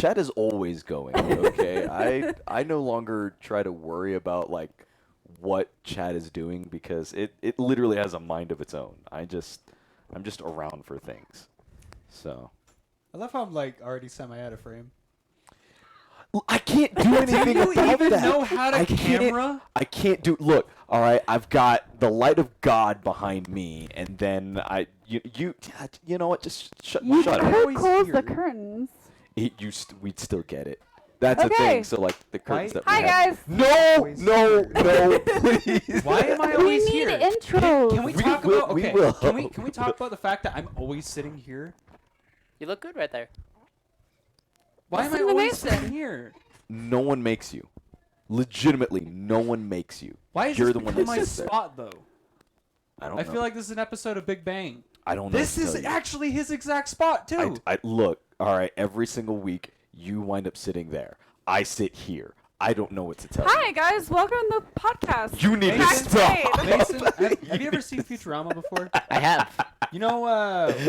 chat is always going. Okay, I no longer try to worry about like what chat is doing because it literally has a mind of its own. I'm just around for things. So I love how I'm like already semi out of frame. I can't do anything Do you about even that. know how to camera? I can't do. Look, all right. I've got the light of God behind me, and then you know what? Just shut You up. could close here. the curtains. We'd still get it. That's the Okay. thing. So like the curtains that we Hi, have. guys. No, Always no, please. Why am I We always need here? intros. Can we We talk will- about we okay? will. Can we talk about the fact that I'm always sitting here? You look good right there. Why am I Listen to always Mason. sitting here? No one makes you. Legitimately, no one makes you. Why is You're this the one become that my sits there. spot though? I don't I know. feel like this is an episode of Big Bang. I don't know. This what to is tell you. actually his exact spot too. I look. All right. Every single week, you wind up sitting there. I sit here. I don't know what to tell Hi, you. guys. Welcome to the podcast. You need to Mason- stop. Mason, have you ever seen Futurama before? I have. You know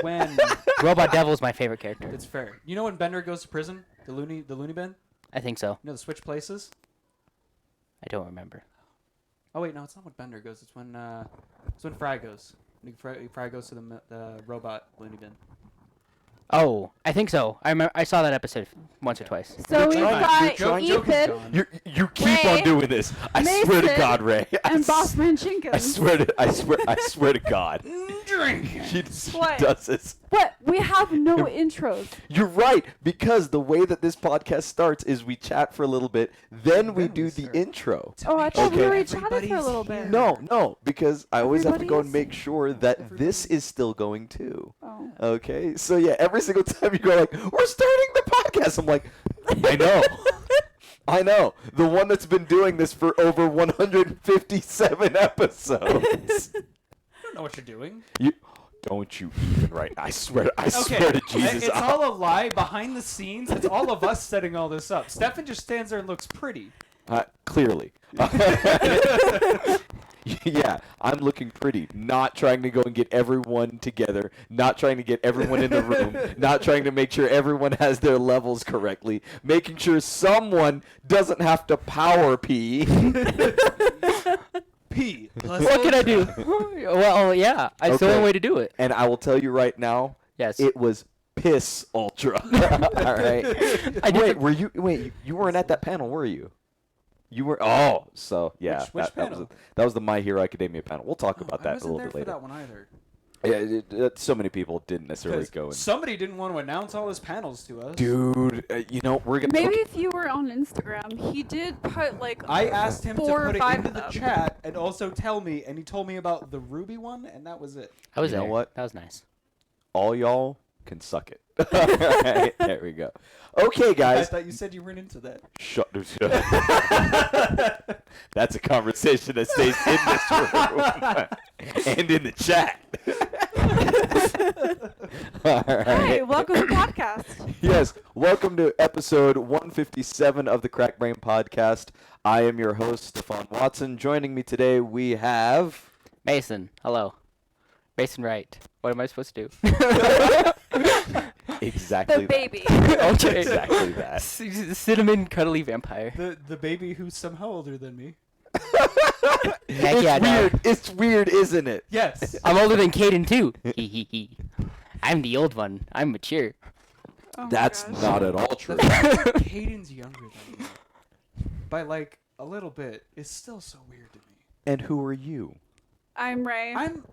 when Robot Devil's my favorite character. it's fair. You know when Bender goes to prison, the loony bin. I think so. You know the switch places. I don't remember. Oh wait, no, it's not when Bender goes. It's when Fry goes. Fry goes to the robot loony bin. Oh, I think so. I remember. I saw that episode once or twice. So we've You're got trying- Joke is Ethan gone. You keep on Ray, doing this. I swear to Mason, God, Ray. and I Bossman Jenkins. swear to God. Drink. She just What? does this. But we have no intros. You're right, because the way that this podcast starts is we chat for a little bit, then we Then do we the start. intro. Oh, I thought we Okay. already chatted for a Everybody's little here. bit. No, because I always have to go and Everybody make sure that this Everybody- is still going too. Oh. Okay, so yeah, every single time you go like, we're starting the podcast, I'm like, I know. I know. The one that's been doing this for over 157 episodes. I don't know what you're doing. Don't you even right. I swear Okay, to Jesus. it's all a lie. Behind the scenes, it's all of us setting all this up. Stephan just stands there and looks pretty. Clearly. Yeah, I'm looking pretty. Not trying to go and get everyone together. Not trying to get everyone in the room. Not trying to make sure everyone has their levels correctly. Making sure someone doesn't have to power pee. P. What can I do? Well, yeah. It's the Okay. only way to do it. And I will tell you right now, Yes. it was piss ultra. All right. I did Wait, you weren't at that panel, were you? You were. Oh, so yeah. Which that panel? was the My Hero Academia panel. We'll talk about I that a wasn't little there bit for later. that one either. Yeah, so many people didn't necessarily 'Cause go. And, somebody didn't want to announce all his panels to us. dude, you know we're gonna. Maybe if you were on Instagram, he did put like I asked him to 4 or put it 5 into of the them. chat and also tell me, and he told me about the Ruby one, and that was it. I was You know there. what? That was nice. all y'all can suck it. All right, there we go. Okay, I guys. thought you said you weren't into that. Shut. That's a conversation that stays in this room and in the chat. All right. Hi, welcome to the podcast. Yes, welcome to episode 157 of the Crack Brain Podcast. I am your host, Stephan Watson. Joining me today, we have... Mason, hello. Mason Wright. What am I supposed to do? Exactly The baby. Okay. Exactly that. Cinnamon cuddly vampire. The baby who's somehow older than me. Heck It's yeah, no. weird. It's weird, isn't it? Yes. I'm older than Caden too. Hee hee hee. I'm the old one. I'm mature. Oh my That's gosh. not at all true. The fact that Caden's younger than me, by like a little bit, is still so weird to me. And who are you? I'm Ray. I'm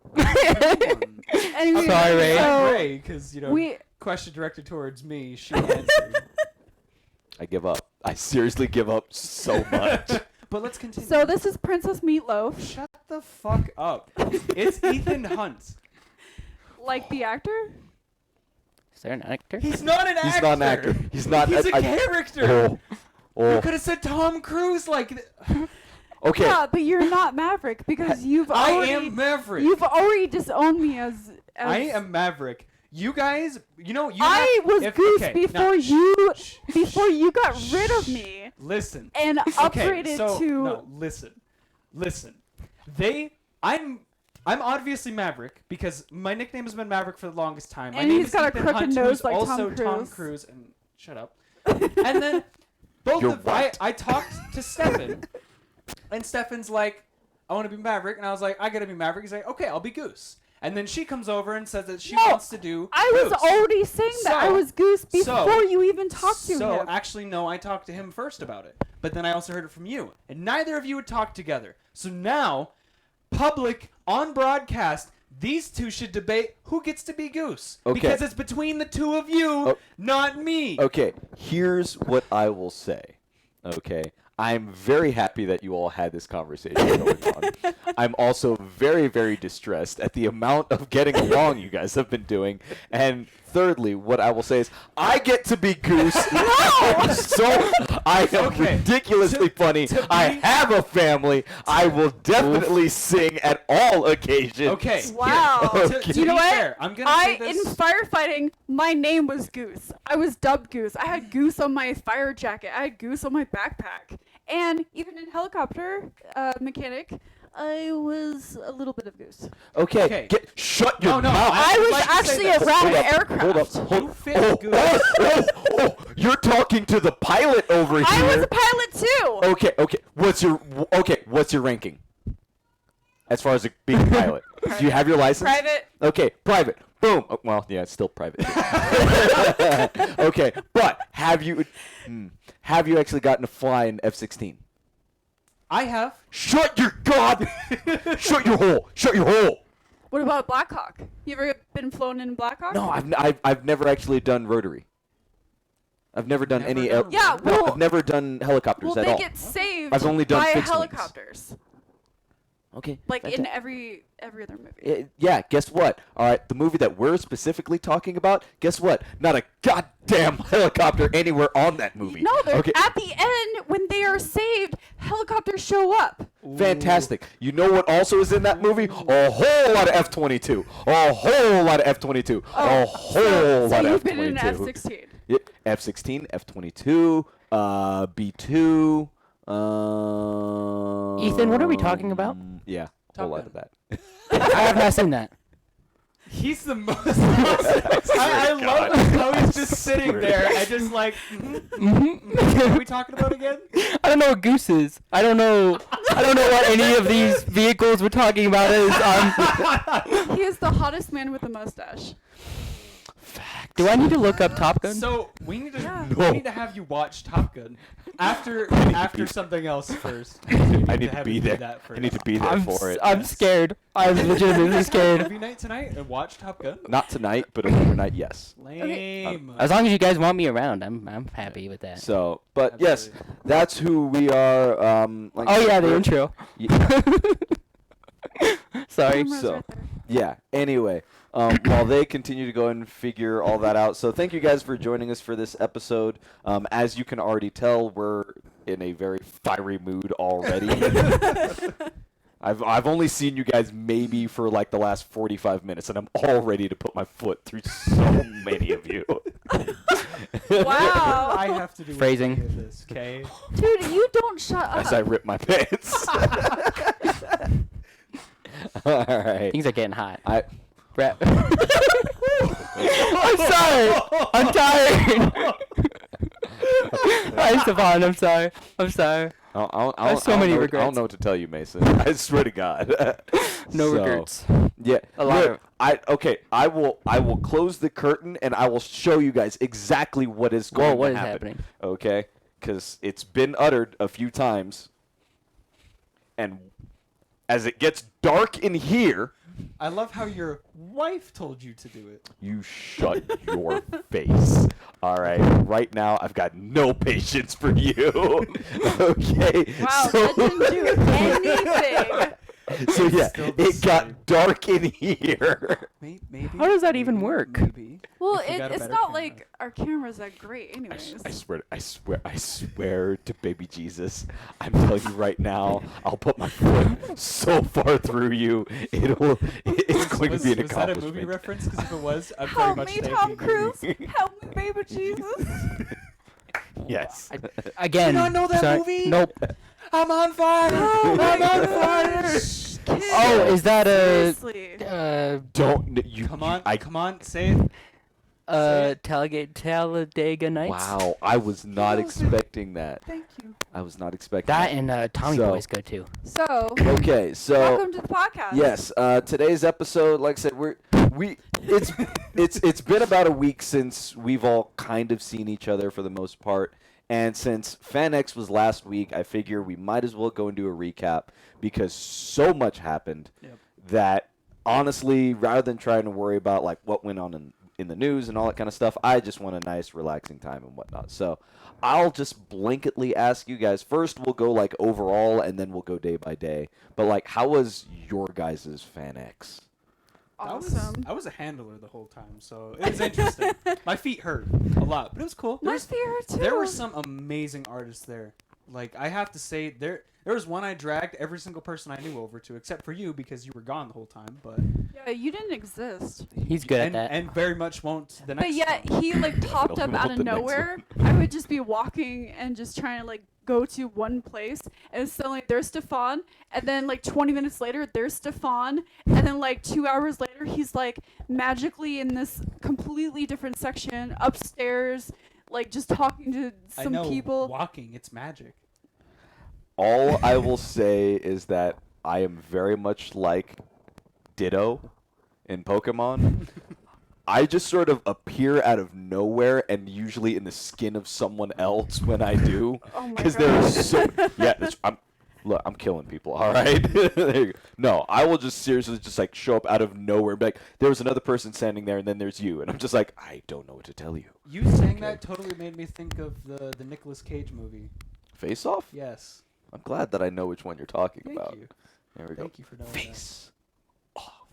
Anyway, Sorry, Ray. so I'm Ray, because, you know, we question directed towards me, she answered. I give up. I seriously give up so much. But let's continue. so this is Princess Meatloaf, Shut the fuck up. It's Ethan Hunt. like the actor. Is there an actor? He's not an actor. He's not an actor. He's not. He's a I- character. Oh. You Oh. could have said Tom Cruise Okay. Yeah, but you're not Maverick because you've I already am Maverick. you've already disowned me as I am Maverick. You guys, you know, you I have- was if- Goose okay, before now, you shh, before you got rid of me Listen. and Okay, upgraded so, to no, listen. I'm obviously Maverick because my nickname has been Maverick for the longest time. My And name he's is got a Ethan crooked Hunt, nose who's like also Tom Tom Cruise. Cruise. And shut up. And then both You're of what? I talked to Stephan, and Stephan's like, I want to be Maverick, and I was like, I gotta be Maverick. He's like, okay, I'll be Goose. And then she comes over and says that she No, wants to do I was Goose. already saying that I So- was Goose before so- you even talked to So him. actually, no, I talked to him first about it. But then I also heard it from you, and neither of you had talked together. So now, public on broadcast, these two should debate who gets to be Goose. Okay. Because it's between the two of you, Oh. not me. Okay, here's what I will say. Okay, I'm very happy that you all had this conversation going on. I'm also very, very distressed at the amount of getting along you guys have been doing. And thirdly, what I will say is, I get to be Goose. No! So I am Okay. ridiculously funny. I have a family. I will definitely sing at all occasions. Okay. Wow. Here, Okay. to You know be what? fair, I'm gonna say in this. firefighting, my name was Goose. I was dubbed Goose. I had Goose on my fire jacket. I had Goose on my backpack. And even in helicopter mechanic, I was a little bit of Goose. Okay, Okay. shut your No, mouth. I was like to say actually this. around Hold up, aircraft. Hold up, hold You up. fit Oh, Goose. oh, you're talking to the pilot over here. I was a pilot too. Okay. What's your ranking? As far as being a pilot, do you have your license? Private. Okay, private. Boom. Oh, well, yeah, it's still private. Okay, but have you actually gotten to fly an F-16? I have. Shut your god! Shut your hole! Shut your hole! What about Blackhawk? You ever been flown in Blackhawk? No, I've never actually done rotary. I've never done any. Never done Yeah, no, well- I've never done helicopters Well, at they all. get saved I've only done by fixed wings. helicopters. Okay. Like in fantastic. every other movie. Yeah, guess what? All right, the movie that we're specifically talking about, guess what? Not a goddamn helicopter anywhere on that movie. No, they're okay. at the end when they are saved, helicopters show up. Fantastic. You know what also is in that movie? A whole lot of F-22. A whole lot of F-22. A whole so lot of you've been in an F-22. F-16. Yep. F-16, F-22, B-2. Ethan, what are we talking about? Yeah, a Top whole lot Gun. of that. I have not seen that. He's the most. I love how he's just sitting there. I just like. What are we talking about again? I don't know what Goose is. I don't know what any of these vehicles we're talking about is. He is the hottest man with a mustache. Do I need to look up Top Gun? So we need to Yeah. we need to have you watch Top Gun after something else first. I need to have be you do there. that I need to be there for it. I'm scared. I'm legitimately scared. Movie night tonight and watch Top Gun. Not tonight, but another night, yes. Lame. As long as you guys want me around, I'm happy with that. So, but yes, Absolutely. that's who we are. Like, Oh yeah, the we're- intro. Sorry. Camera's so- right there. Yeah. Anyway, while they continue to go and figure all that out, so thank you guys for joining us for this episode. As you can already tell, we're in a very fiery mood already. I've only seen you guys maybe for like the last 45 minutes, and I'm all ready to put my foot through so many of you. Wow. I have to do Phrasing. any of this, okay? Dude, you don't shut up. As I rip my pants. All right. Things are getting hot. Rap. I'm sorry. I'm tired. Hi, Stephan. I'm sorry. I have so many I regrets. don't know what to tell you, Mason. I swear to God. No So, regrets. Yeah. A lot Look, I will close the curtain and I will show you guys exactly what is going Whoa, what to is happen. happening? Okay? Because it's been uttered a few times, and as it gets dark in here, I love how your wife told you to do it. you shut your face. All right. Right now, I've got no patience for you. Okay. Wow, so, that didn't do anything. So yeah, Still the it got same. dark in here. Maybe. How does that even work? Maybe. Well, If you got a it's better not camera. like our camera's that great anyways. I swear to baby Jesus, I'm telling you right now, I'll put my foot so far through you, it's going to be an Was that a movie accomplishment. reference? Because if it was, I'm very Help much me, thanking Tom you. Cruise. Help me, baby Jesus. Yes. Again. You don't know that sorry. movie? Nope. I'm on fire! Oh I'm my on fire! gosh, kids. Oh, is that a? Seriously. Don't you Come on, I come on, say it. Talladega Nights. Wow, I was not expecting that. Thank you. I was not expecting That that. and Tommy So- Boy's good too. So, Okay, so welcome to the podcast. yes, today's episode, like I said, it's been about a week since we've all kind of seen each other for the most part, and since FanX was last week, I figure we might as well go and do a recap because so much happened that honestly, rather than trying to worry about like what went on in the news and all that kind of stuff, I just want a nice relaxing time and whatnot. So I'll just blanketly ask you guys. First, we'll go like overall, and then we'll go day by day. But like, how was your guys' FanX? Awesome. I was a handler the whole time, so it was interesting. My feet hurt a lot, but it was cool. My fear too. There were some amazing artists there. Like, I have to say, there was one I dragged every single person I knew over to, except for you because you were gone the whole time. But Yeah, you didn't exist. He's good at and, that. and very much won't the next. But yet time. he like popped up out of The next nowhere. I would just be walking and just trying to like go to one place, and suddenly there's Stephan, and then like 20 minutes later there's Stephan, and then like 2 hours later he's like magically in this completely different section upstairs, like just talking to I some know, people. walking, it's magic. All I will say is that I am very much like Ditto in Pokemon. I just sort of appear out of nowhere and usually in the skin of someone else when I do. Oh my Because there is so God. I'm killing people, all right? There you go. No, I will just seriously just like show up out of nowhere and be like, there was another person standing there and then there's you. And I'm just like, I don't know what to tell you. You saying that totally made me think of the Nicolas Cage movie. Face Off? Yes. I'm glad that I know which one you're talking Thank about. you. There we go. Thank you for knowing Face Off.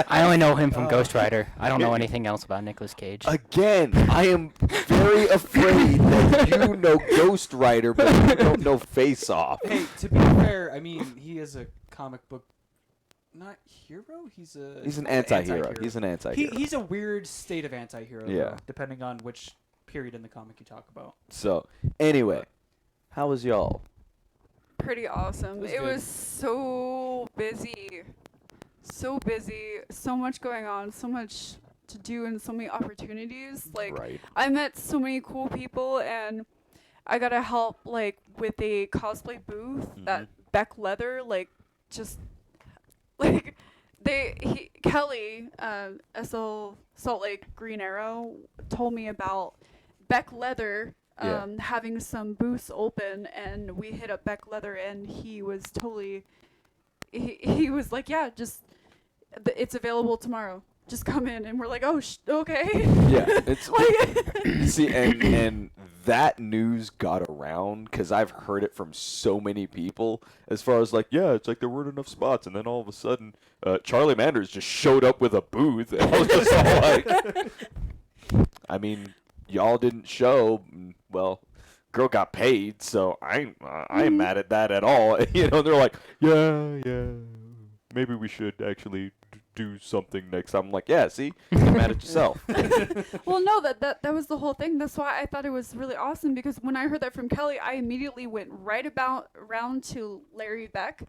I only know him from Ghost Rider. I don't know anything else about Nicolas Cage. Again, I am very afraid that you know Ghost Rider, but you don't know Face Off. that. Hey, to be fair, I mean, he is a comic book, not hero. He's He's an anti-hero. He's an anti-hero. He's a weird state of anti-hero. Yeah. Though, depending on which period in the comic you talk about. So, anyway, how was y'all? Pretty awesome. It It was was so busy. So busy. So much going on. So much to do and so many opportunities. Like, Right. I met so many cool people, and I got to help, like, with a cosplay booth that Beck Leather, like, just, like, Kelly, SL Salt Lake Green Arrow, told me about Beck Leather Yeah. having some booths open, and we hit up Beck Leather, and he was totally, he was like, yeah, just, it's available tomorrow. Just come in, and we're like, oh, okay. Yeah, it's Like, see, and that news got around because I've heard it from so many people. As far as like, yeah, it's like there weren't enough spots, and then all of a sudden, Charlie Manders just showed up with a booth, and I was just all like, I mean, y'all didn't show. Well, girl got paid, so I ain't mad at that at all. You know, they're like, yeah, maybe we should actually do something next time. I'm like, yeah, see, you're mad at yourself. well, no, that was the whole thing. That's why I thought it was really awesome, because when I heard that from Kelly, I immediately went right around to Larry Beck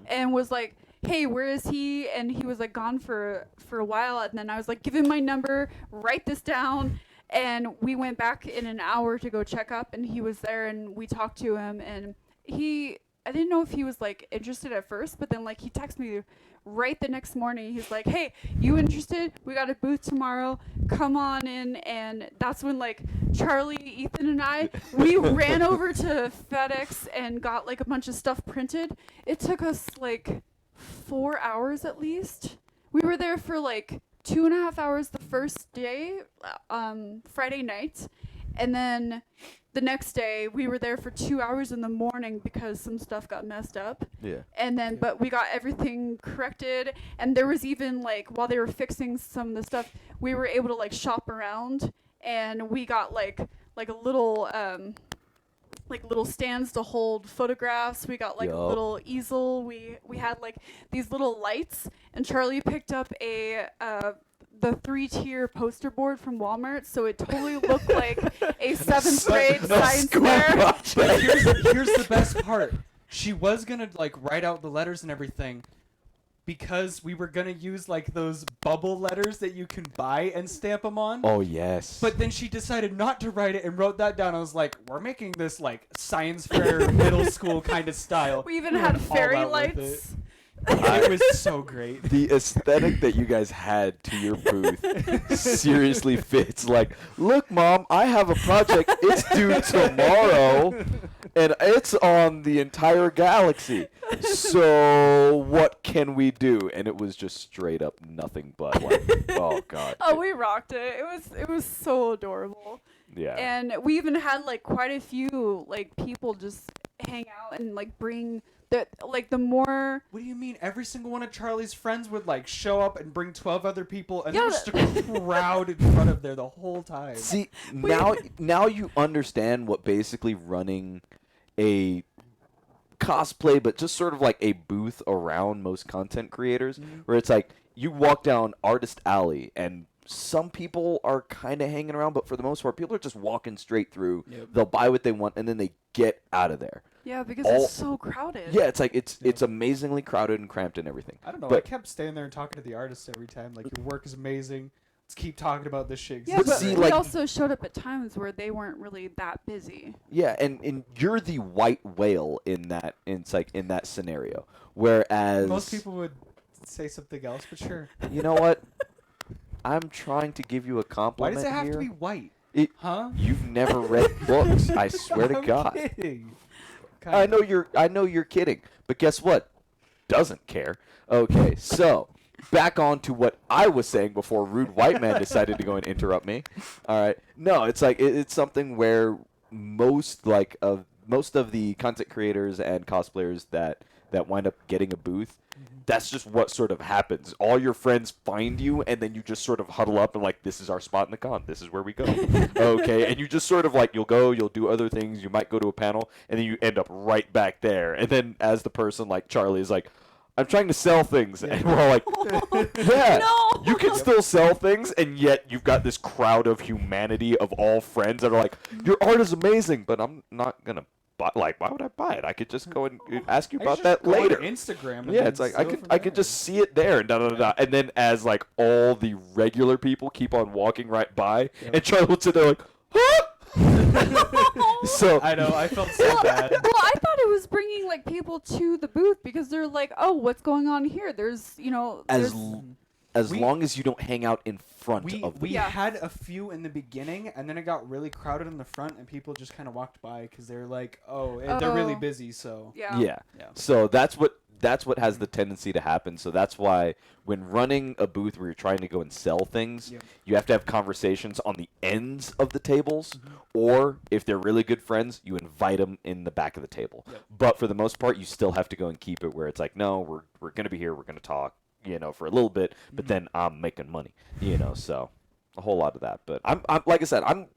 and was like, hey, where is he? And he was like gone for a while, and then I was like, give him my number, write this down. And we went back in an hour to go check up, and he was there, and we talked to him, and I didn't know if he was like interested at first, but then like he texted me right the next morning. He's like, hey, you interested? We got a booth tomorrow. Come on in. And that's when like Charlie, Ethan, and I, we ran over to FedEx and got like a bunch of stuff printed. It took us like 4 hours at least. We were there for like 2.5 hours the first day, Friday night, and then the next day we were there for 2 hours in the morning because some stuff got messed up. Yeah. And then, but we got everything corrected, and there was even like while they were fixing some of the stuff, we were able to like shop around, and we got like a little little stands to hold photographs. We got like a little easel. We had like these little lights, and Charlie picked up the 3-tier poster board from Walmart, so it totally looked like a 7th grade science fair. But here's the best part. She was gonna like write out the letters and everything, because we were gonna use like those bubble letters that you can buy and stamp them on. Oh yes. But then she decided not to write it and wrote that down. I was like, we're making this like science fair middle school kind of style. We even We had went all fairy out with lights. It was so great. The aesthetic that you guys had to your booth seriously fits. Like, look, Mom, I have a project. It's due tomorrow, and it's on the entire galaxy. So what can we do? And it was just straight up nothing but like, oh god. Oh, we rocked it. It was so adorable. Yeah. And we even had like quite a few like people just hang out and like bring the more. What do you mean? Every single one of Charlie's friends would like show up and bring 12 other people, and Yeah, there was just a crowd in front of there the whole time. See, now you understand what basically running a cosplay, but just sort of like a booth around most content creators, where it's like you walk down Artist Alley and some people are kind of hanging around, but for the most part, people are just walking straight through. Yep. They'll buy what they want and then they get out of there. Yeah, because All- it's so crowded. Yeah, it's like it's amazingly crowded and cramped and everything. I don't know. I But kept staying there and talking to the artists every time. Like, your work is amazing. Let's keep talking about this shit. 'cause Yeah, But it's but see, we like- also showed up at times where they weren't really that busy. yeah, and you're the white whale in that in that scenario. Whereas most people would say something else, but sure. you know what? I'm trying to give you a Why compliment does it have here. to be white? It- Huh? You've never read books, I swear to I'm God. kidding. I know you're kidding, but guess what? Doesn't care. Okay, so back on to what I was saying before Rude White Man decided to go and interrupt me. All right, no, it's like it's something where most of the content creators and cosplayers that wind up getting a booth. That's just what sort of happens. All your friends find you, and then you just sort of huddle up and like, this is our spot in the con. This is where we go. Okay, and you just sort of like, you'll do other things. You might go to a panel, and then you end up right back there. And then as the person like Charlie is like, I'm trying to sell things, and we're all like, yeah, No! you can still sell things, and yet you've got this crowd of humanity of all friends that are like, your art is amazing, but I'm not gonna. But like, why would I buy it? I could just go and ask you I about just that go on later. Instagram. And Yeah, then it's like steal it from I could there. just see it there and da da da da. And then as like all the regular people keep on walking right by, and Charlie would sit there like, huh? So I know. I felt so Well, bad. well, I thought it was bringing like people to the booth because they're like, oh, what's going on here? There's, as We- long as you don't hang out in front We of the Yeah. had a few in the beginning, and then it got really crowded in the front, and people just kind of walked by because they're like, "Oh, they're really Oh. busy." So yeah. Yeah. Yeah. So that's what has the tendency to happen. So that's why when running a booth where you're trying to go and sell things, Yep. you have to have conversations on the ends of the tables, or if they're really good friends, you invite them in the back of the table. Yep. But for the most part, you still have to go and keep it where it's like, no, we're going to be here, we're going to talk, for a little bit, but then I'm making money, so a whole lot of that. But I'm like I said, I'm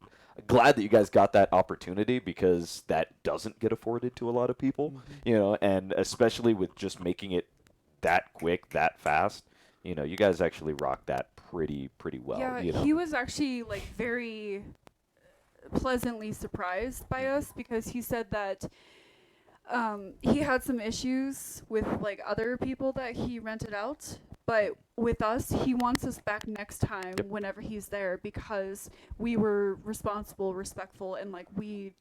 glad that you guys got that opportunity because that doesn't get afforded to a lot of people, and especially with just making it that quick, that fast, you guys actually rocked that pretty well. Yeah, he was actually like very pleasantly surprised by us because he said that he had some issues with like other people that he rented out, but with us, he wants us back next time whenever he's there because we were responsible, respectful, and like we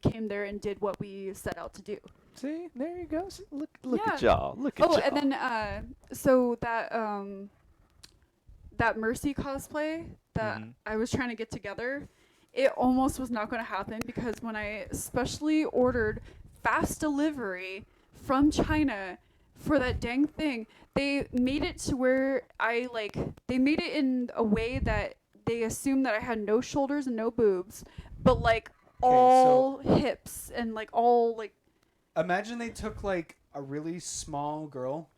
came there and did what we set out to do. See, there you go. See, look Yeah. at y'all. Look at y'all. And then so that Mercy cosplay that I was trying to get together, it almost was not going to happen because when I specially ordered fast delivery from China for that dang thing, they made it to where they made it in a way that they assumed that I had no shoulders and no boobs, but like all hips and like all like. imagine they took like a really small girl,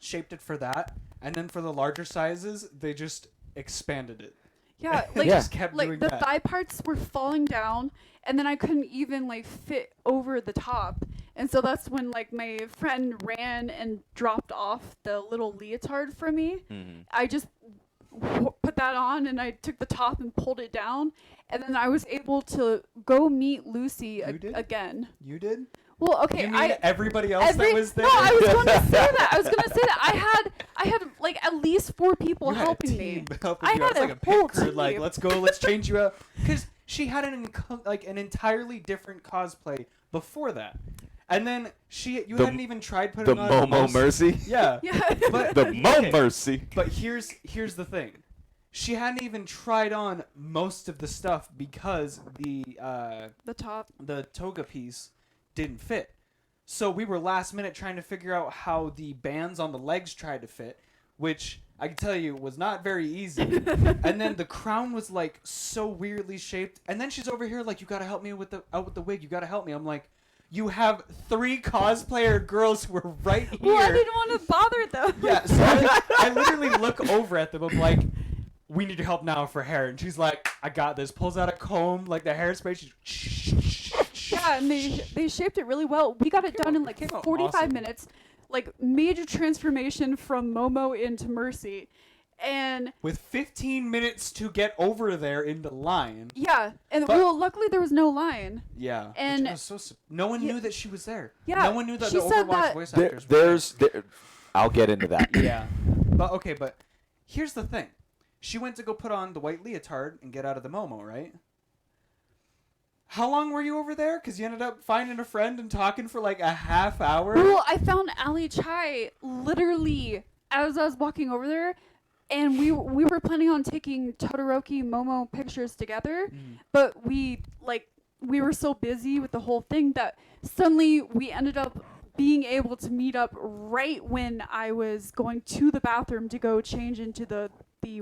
shaped it for that, and then for the larger sizes, they just expanded it. Yeah, They like just kept like doing the that. thigh parts were falling down, and then I couldn't even like fit over the top, and so that's when like my friend ran and dropped off the little leotard for me. I just put that on, and I took the top and pulled it down, and then I was able to go meet Lucy You did? again. You did? Well, okay, You mean everybody else that was there? No, I was going to say that. I was going to say that. I 4 people You had a helping team me. helping I you. had It's like a a pit whole crew. Like, team. let's go, let's change you up. Because she had an entirely different cosplay before that, and then you hadn't even tried The putting on Momo most- Mercy. Yeah, Yeah. but The Mo okay, Mercy. But here's the thing. She hadn't even tried on most of the stuff because the top. the toga piece didn't fit. So we were last minute trying to figure out how the bands on the legs tried to fit, which I can tell you was not very easy. And then the crown was like so weirdly shaped. And then she's over here like, you gotta help me with the wig. You gotta help me. I'm like, you have 3 cosplayer girls who are right here. Well, I didn't want to bother them. Yeah, so I literally look over at them. I'm like, we need your help now for hair. And she's like, I got this. Pulls out a comb, like the hairspray. She's Yeah, and they shaped it really well. We got it done in like came out 45 awesome. minutes. Like major transformation from Momo into Mercy. And with 15 minutes to get over there in the line. yeah, and But- well, luckily there was no line. Yeah. And- which was no one Yeah. knew that she was there. Yeah, No one knew that she the said Overwatch that- voice actors were There, I'll get into that. there. Yeah. But here's the thing. She went to go put on the white leotard and get out of the Momo, right? How long were you over there? Because you ended up finding a friend and talking for like a half hour. Well, I found Ali Chai literally as I was walking over there, and we were planning on taking Todoroki Momo pictures together, but we were so busy with the whole thing that suddenly we ended up being able to meet up right when I was going to the bathroom to go change into the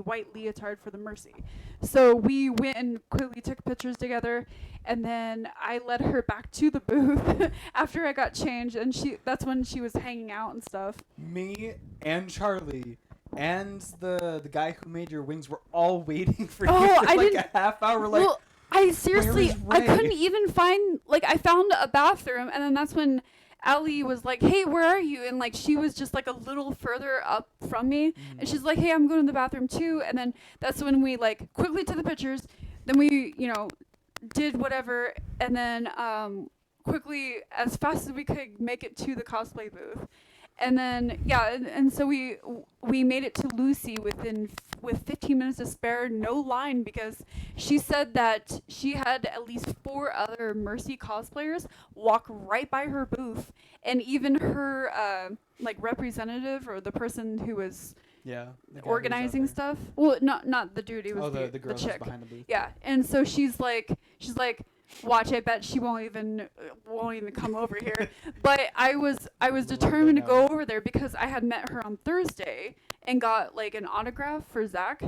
white leotard for the Mercy. So we went and quickly took pictures together, and then I led her back to the booth after I got changed, and that's when she was hanging out and stuff. Me and Charlie and the guy who made your wings were all waiting for you Oh, for I like didn't- a half hour. Like, Well, I seriously, is I Ray? couldn't even find, like, I found a bathroom, and then that's when Allie was like, hey, where are you? And, like, she was just, like, a little further up from me, and she's like, hey, I'm going to the bathroom, too, and then that's when we, like, quickly took the pictures, then we, did whatever, and then, quickly, as fast as we could, make it to the cosplay booth. And then, yeah, and so we made it to Lucy with 15 minutes to spare, no line, because she said that she had at least 4 other Mercy cosplayers walk right by her booth, and even her representative or the person who was yeah, the guy who was out organizing there. stuff. Well, not the dude, it was Oh, the girl who's chick. behind the booth. Yeah, and so she's like, watch, I bet she won't even come over here. But I was determined to go over there because I had met her on Thursday and got like an autograph for Zach.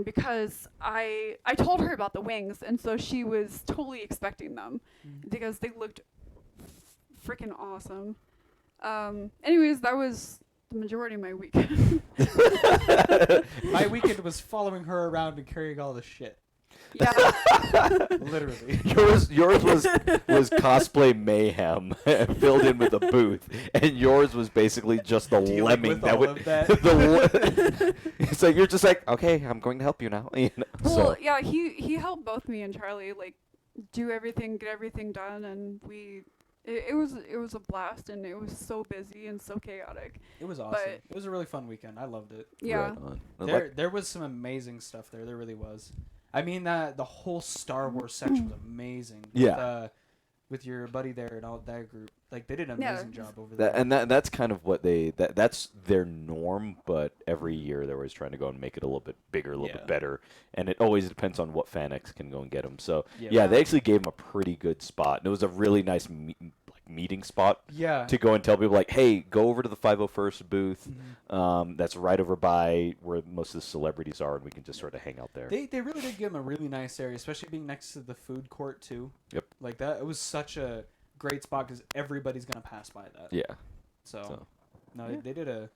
Because I told her about the wings, and so she was totally expecting them because they looked freaking awesome. Anyways, that was the majority of my weekend. My weekend was following her around and carrying all the shit. Yeah. Literally. Yours was cosplay mayhem filled in with a booth, and yours was basically just the Dealing lemming with that all would. of that. So you're just like, okay, I'm going to help you now. Well, So yeah, he helped both me and Charlie like do everything, get everything done, and it was a blast, and it was so busy and so chaotic. It was awesome. But- It was a really fun weekend. I loved it. Yeah. Right on. There was some amazing stuff there. There really was. I mean, the whole Star Wars section was amazing. Yeah. With your buddy there and all that group, like they did an Yeah. amazing job over there. That's kind of what that's their norm, but every year they're always trying to go and make it a little bit bigger, a little Yeah. bit better, and it always depends on what FanX can go and get them. So Yeah. yeah, they actually gave them a pretty good spot, and it was a really nice meeting spot Yeah. to go and tell people like, hey, go over to the 501st booth. Mm-hmm. That's right over by where most of the celebrities are, and we can just sort of hang out there. They really did give them a really nice area, especially being next to the food court too. Yep. Like that, it was such a great spot because everybody's gonna pass by that. Yeah. So no, yeah. they did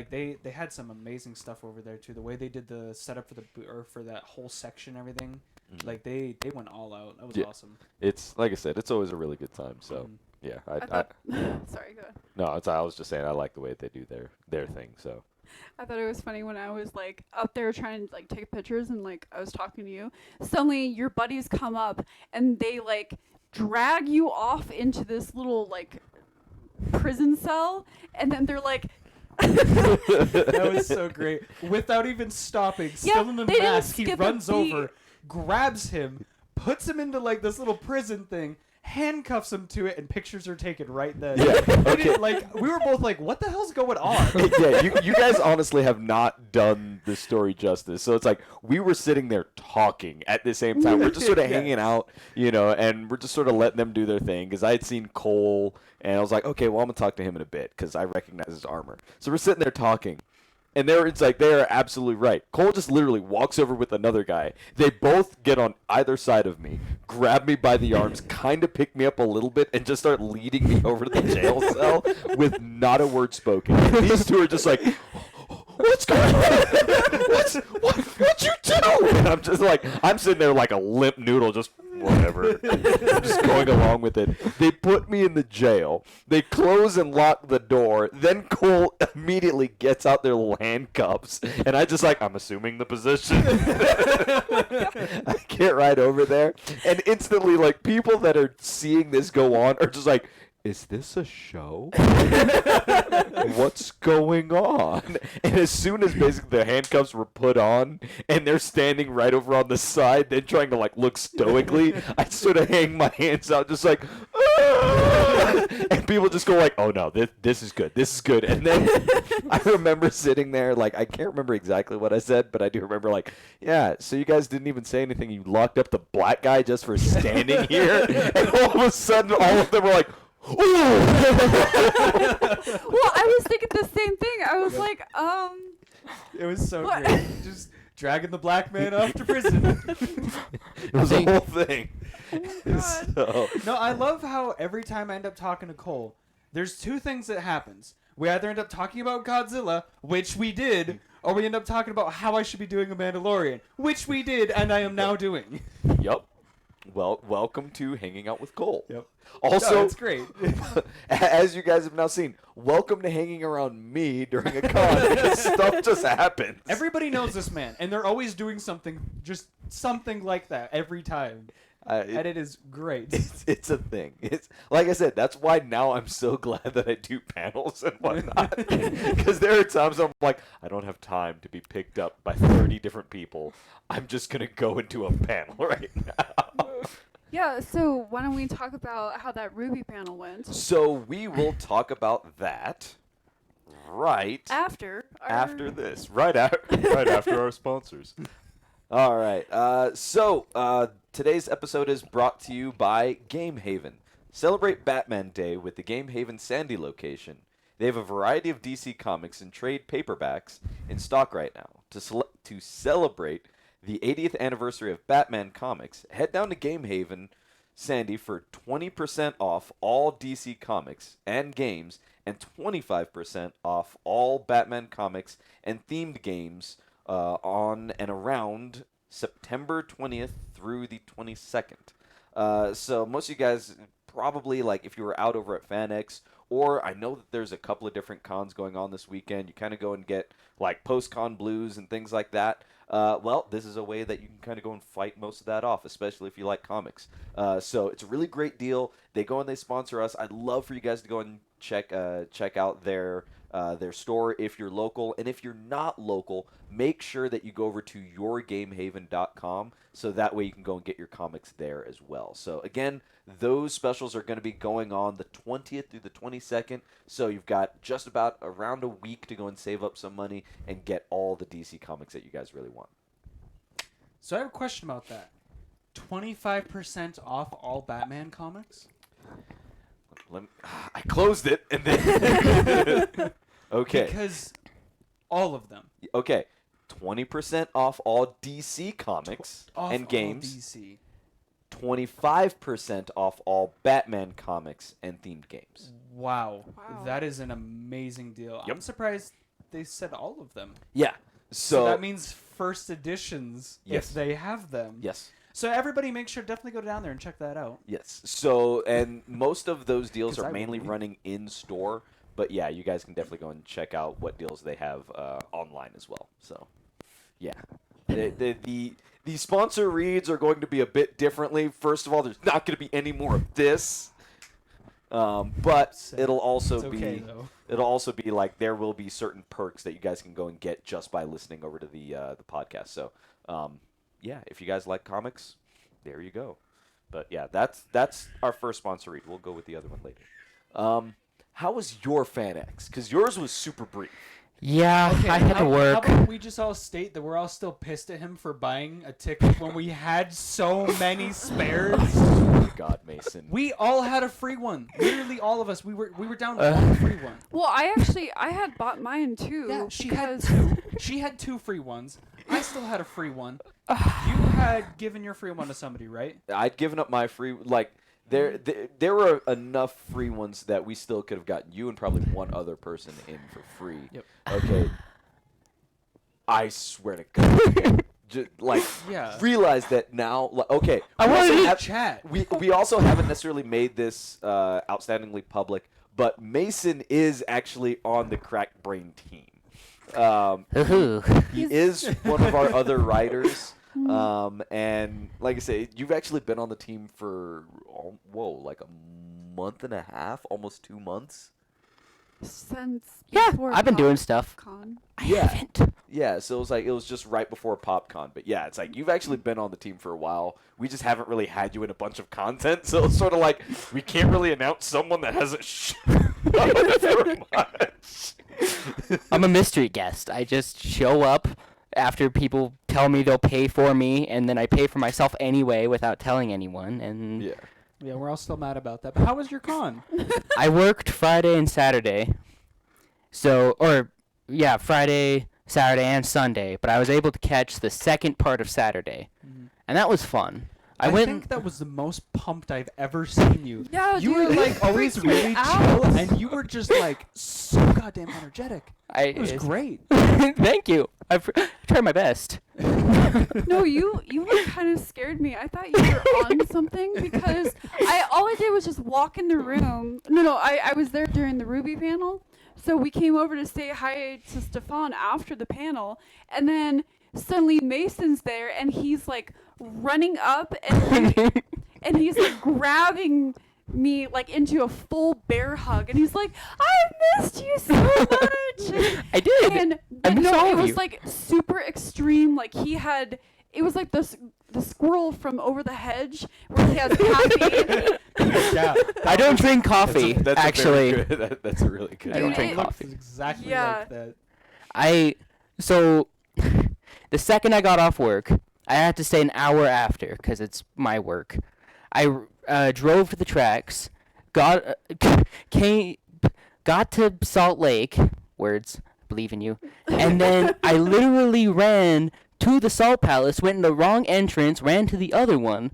they had some amazing stuff over there too. The way they did the setup for for that whole section, everything, Mhm. like they went all out. That was Yeah. awesome. It's like I said, it's always a really good time. So Mhm. yeah, I I thought, sorry, go ahead. no, I was just saying I like the way they do their thing. So I thought it was funny when I was like up there trying to like take pictures and like I was talking to you. Suddenly your buddies come up and they like drag you off into this little like prison cell, and then they're like, That was so great. Without even stopping, still in the they didn't mask, he skip a runs beat. over, grabs him, puts him into like this little prison thing, handcuffs him to it, and pictures are taken right then. Yeah, We okay. didn't- like we were both like, "What the hell's going on?" Yeah, you guys honestly have not done the story justice. So it's like we were sitting there talking at the same time. We're just sort of Yeah. hanging out, and we're just sort of letting them do their thing. Because I had seen Cole, and I was like, okay, well, I'm gonna talk to him in a bit because I recognize his armor. So we're sitting there talking. And it's like they are absolutely right. Cole just literally walks over with another guy. They both get on either side of me, grab me by the arms, kind of pick me up a little bit, and just start leading me over to the jail cell with not a word spoken. And these two are just like, what's going on? What'd you do? And I'm just like, I'm sitting there like a limp noodle, just whatever. Just going along with it. They put me in the jail. They close and lock the door. Then Cole immediately gets out their little handcuffs. And I just like, I'm assuming the position. I get right over there. And instantly, like, people that are seeing this go on are just like, is this a show? What's going on? And as soon as basically the handcuffs were put on and they're standing right over on the side, then trying to like look stoically, I sort of hang my hands out just like, "Ah!" And people just go like, oh no, this is good. This is good. And then I remember sitting there, like, I can't remember exactly what I said, but I do remember like, yeah, so you guys didn't even say anything. You locked up the black guy just for standing here. And all of a sudden, all of them were like, ooh. Well, I was thinking the same thing. I was like, It was so What? great. Just dragging the black man off to prison. It was a whole thing. God. So, No, I love how every time I end up talking to Cole, there's two things that happens. We either end up talking about Godzilla, which we did, or we end up talking about how I should be doing a Mandalorian, which we did, and I am now doing. yep. Well, welcome to Hanging Out with Cole. Yep. Also, No, it's great. as you guys have now seen, welcome to hanging around me during a con because stuff just happens. Everybody knows this man, and they're always doing something, just something like that every time. And it is great. It's a thing. It's like I said. That's why now I'm so glad that I do panels and whatnot. Because there are times I'm like, I don't have time to be picked up by 30 different people. I'm just gonna go into a panel right now. Yeah, so why don't we talk about how that Ruby panel went So we will talk about that right after after this. Right after our sponsors. All right. So today's episode is brought to you by Game Haven. Celebrate Batman Day with the Game Haven Sandy location. They have a variety of DC comics and trade paperbacks in stock right now. To celebrate the 80th anniversary of Batman Comics, head down to Game Haven Sandy for 20% off all DC comics and games and 25% off all Batman comics and themed games on and around September 20th through the 22nd. So most of you guys probably, like, if you were out over at FanX, or I know that there's a couple of different cons going on this weekend, you kind of go and get like post-con blues and things like that. Well, this is a way that you can kind of go and fight most of that off, especially if you like comics. So it's a really great deal. They go and they sponsor us. I'd love for you guys to go and check out their store if you're local. And if you're not local, make sure that you go over to yourgamehaven.com so that way you can go and get your comics there as well. So again, those specials are going to be going on the 20th through the 22nd. So you've got just about around a week to go and save up some money and get all the DC comics that you guys really want. So I have a question about that. 25% off all Batman comics? I closed it and then... Okay. Because all of them. Okay. 20% off all DC comics Off and all games. DC. 25% off all Batman comics and themed games. Wow. Wow. That is an amazing deal. Yep. I'm surprised they said all of them. Yeah. So So that means first editions, Yes. if they have them. yes. So everybody make sure definitely go down there and check that out. Yes. So, and most of those deals 'Cause I are would mainly be. running in store, but yeah, you guys can definitely go and check out what deals they have online as well. So, yeah. The sponsor reads are going to be a bit differently. First of all, there's not going to be any more of this, but Sad. it'll also It's okay be though. it'll also be like there will be certain perks that you guys can go and get just by listening over to the podcast. So, yeah, if you guys like comics, there you go. But yeah, that's our first sponsor read. We'll go with the other one later. How was your FanX? Because yours was super brief. Yeah, I had to work. How about we just all state that we're all still pissed at him for buying a ticket when we had so many spares? Oh my God, Mason. We all had a free one. Literally all of us. We were down to one free one. Well, I had bought mine too. Yeah, she had because two. She had 2 free ones. I still had a free one. You had given your free one to somebody, right? I'd given up my free there were enough free ones that we still could have gotten you and probably one other person in for free. Yep. Okay. I swear to God. Just, Yeah. realize that now. Okay. I we wanted also to have- chat. We also haven't necessarily made this outstandingly public, but Mason is actually on the Cracked Brain team. Ooh. He is one of our other writers. And like I say, you've actually been on the team for like a month and a half, almost 2 months. since Yeah, before I've been doing stuff. PopCon. I Yeah. haven't. Yeah, so it was just right before PopCon. But yeah, it's like you've actually been on the team for a while. We just haven't really had you in a bunch of content, so it's sort of like we can't really announce someone that hasn't shown very much. I'm a mystery guest. I just show up after people tell me they'll pay for me, and then I pay for myself anyway without telling anyone. And Yeah. Yeah, we're all still mad about that. But how was your con? I worked Friday and Saturday. Friday, Saturday, and Sunday, but I was able to catch the second part of Saturday, and that was fun. I think that was the most pumped I've ever seen you. Yeah, You dude, were like it always freaked me really out. chill, and you were just like so goddamn energetic. It was great. Thank you. I've tried my best. No, you like kind of scared me. I thought you were on something because all I did was just walk in the room. I was there during the Ruby panel, so we came over to say hi to Stephan after the panel, and then suddenly Mason's there, and he's like running up and he's like grabbing me like into a full bear hug, and he's like, "I missed you so much." I did. And I missed all it of was you. like super extreme. Like it was like the squirrel from Over the Hedge where he has caffeine. Yeah, I don't drink coffee, That's actually. a very good, that's a really good. I don't Dude, drink it- coffee. It's exactly Yeah. like that. The second I got off work, I had to stay an hour after because it's my work. I drove to the tracks, got to Salt Lake, words, believe in you, and then I literally ran to the Salt Palace, went in the wrong entrance, ran to the other one,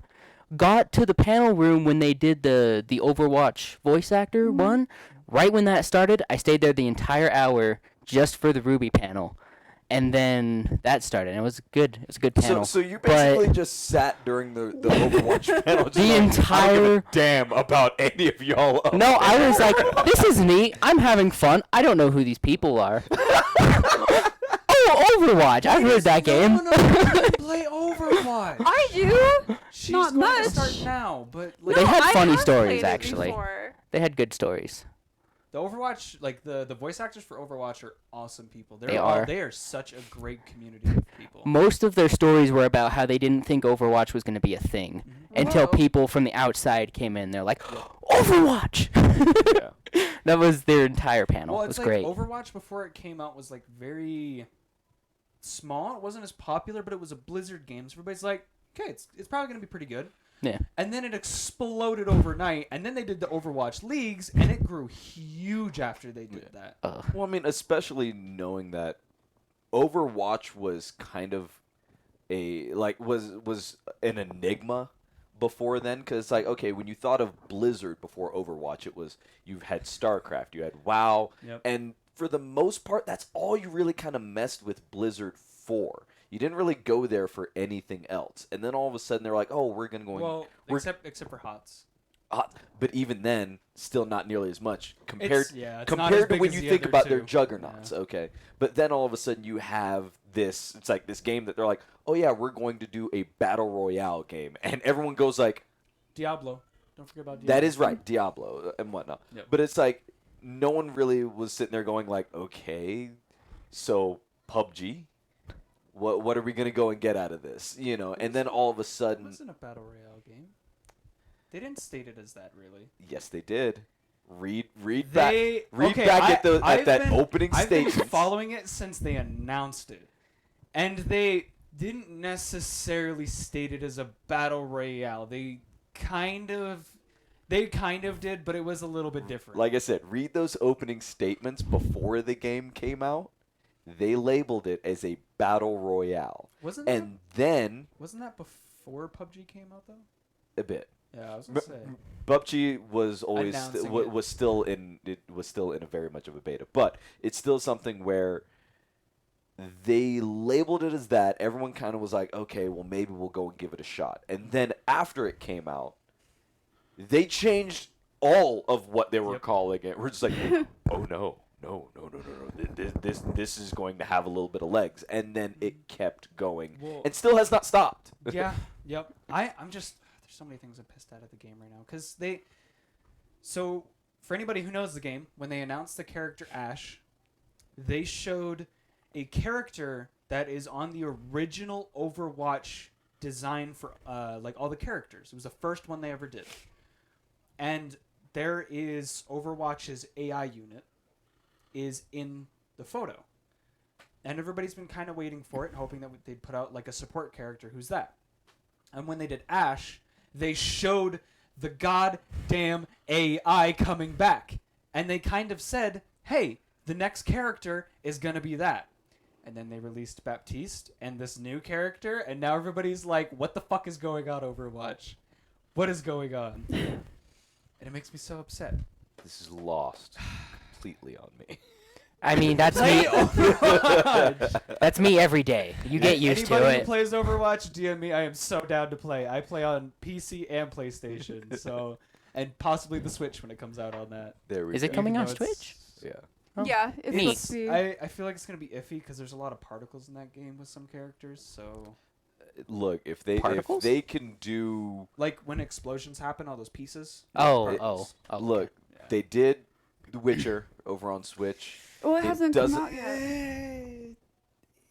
got to the panel room when they did the Overwatch voice actor one. Right when that started, I stayed there the entire hour just for the Ruby panel. And then that started, and it was good. It was a good panel. So you but basically just sat during the Overwatch panel. Just The like, I don't give entire- a damn about any of y'all. up No, I there." was like, this is neat. I'm having fun. I don't know who these people are. Oh, Overwatch. I've heard that game. No, you play Overwatch. I do. She's not going much. to start now, but No, They had I funny have stories, played it actually. before. They had good stories. the Overwatch, like the voice actors for Overwatch are awesome people. They are. They are such a great community of people. Most of their stories were about how they didn't think Overwatch was going to be a thing until Whoa. people from the outside came in. They're like, Overwatch! Yeah. That was their entire panel. Well, It was it's like great. Overwatch before it came out was like very small. It wasn't as popular, but it was a Blizzard game. So everybody's like, okay, it's probably gonna be pretty good. Yeah. And then it exploded overnight, and then they did the Overwatch leagues, and it grew huge after they did that. Well, I mean, especially knowing that Overwatch was kind of was an enigma before then, because like, okay, when you thought of Blizzard before Overwatch, it was you've had StarCraft, you had WoW, Yep. and for the most part, that's all you really kind of messed with Blizzard for. You didn't really go there for anything else, and then all of a sudden they're like, "Oh, we're gonna go." Well, we're, except for HOTS. but even then, still not nearly as much compared It's not as compared to big when as you the think other about their two. juggernauts. Yeah. Okay, but then all of a sudden you have this. It's like this game that they're like, "Oh yeah, we're going to do a battle royale game," and everyone goes like, Diablo. Don't forget about Diablo. "That is right, Diablo and whatnot." Yep. But it's like no one really was sitting there going like, okay, so PUBG, what are we gonna go and get out of this? You know, and then all of a It sudden, wasn't a battle royale game. They didn't state it as that, really. yes, they did. Read back at I've that been- opening I've been statement. following it since they announced it, and they didn't necessarily state it as a battle royale. They kind of did, but it was a little bit different. Like I said, read those opening statements before the game came out. They labeled it as a battle royale, wasn't and then that before PUBG came out though? a bit. Yeah, I was gonna say. PUBG was always Announcing it. was still in a very much of a beta, but it's still something where they labeled it as that. Everyone kind of was like, okay, well maybe we'll go and give it a shot. And then after it came out, they changed all of what they were Yep. calling it. We're just like, oh no. This is going to have a little bit of legs, and then it kept going, Well- and still has not stopped. Yeah, yep. I'm just there's so many things I'm pissed at the game right now because they. So for anybody who knows the game, when they announced the character Ash, they showed a character that is on the original Overwatch design for like all the characters. It was the first one they ever did, and there is Overwatch's AI unit is in the photo. And everybody's been kind of waiting for it, hoping that they'd put out like a support character. Who's that? And when they did Ash, they showed the goddamn AI coming back. And they kind of said, hey, the next character is going to be that. And then they released Baptiste and this new character. And now everybody's like, what the fuck is going on, Overwatch? What is going on? And it makes me so upset. This is lost completely on me. I mean, that's Play me. Overwatch! That's me every day. You get used to Anybody it. who plays Overwatch, DM me. I am so down to play. I play on PC and PlayStation, so and possibly the Switch when it comes out on that. There we Is go. it coming Even on though it's- Switch? Yeah. Oh. Yeah, it's Neat. supposed to be. I feel like it's gonna be iffy because there's a lot of particles in that game with some characters. So Look, if they Particles? can do like when explosions happen, all those pieces. Oh, particles. oh. look, Yeah. they did The Witcher over on Switch. Well, it hasn't come doesn't- out yet.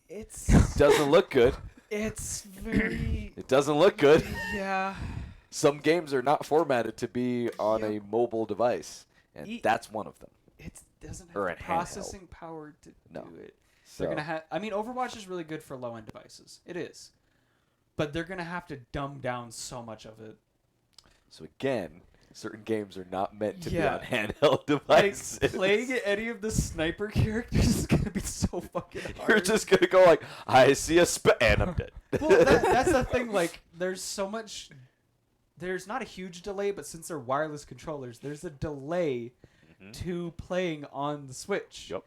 It's Doesn't look good. it's very It doesn't look good. yeah. Some games are not formatted to be on a Yep. mobile device, and Ye- that's one of them. It doesn't have Or the a handheld. processing power to No. do it. So They're gonna have. I mean, Overwatch is really good for low-end devices. It is, but they're gonna have to dumb down so much of it. so again, certain games are not meant to Yeah. be on handheld Like devices. playing any of the sniper characters is gonna be so fucking hard. You're just gonna go like, I see a and I'm dead. Well, that's the thing. Like, there's so much. There's not a huge delay, but since they're wireless controllers, there's a delay to playing on the Switch. Yep.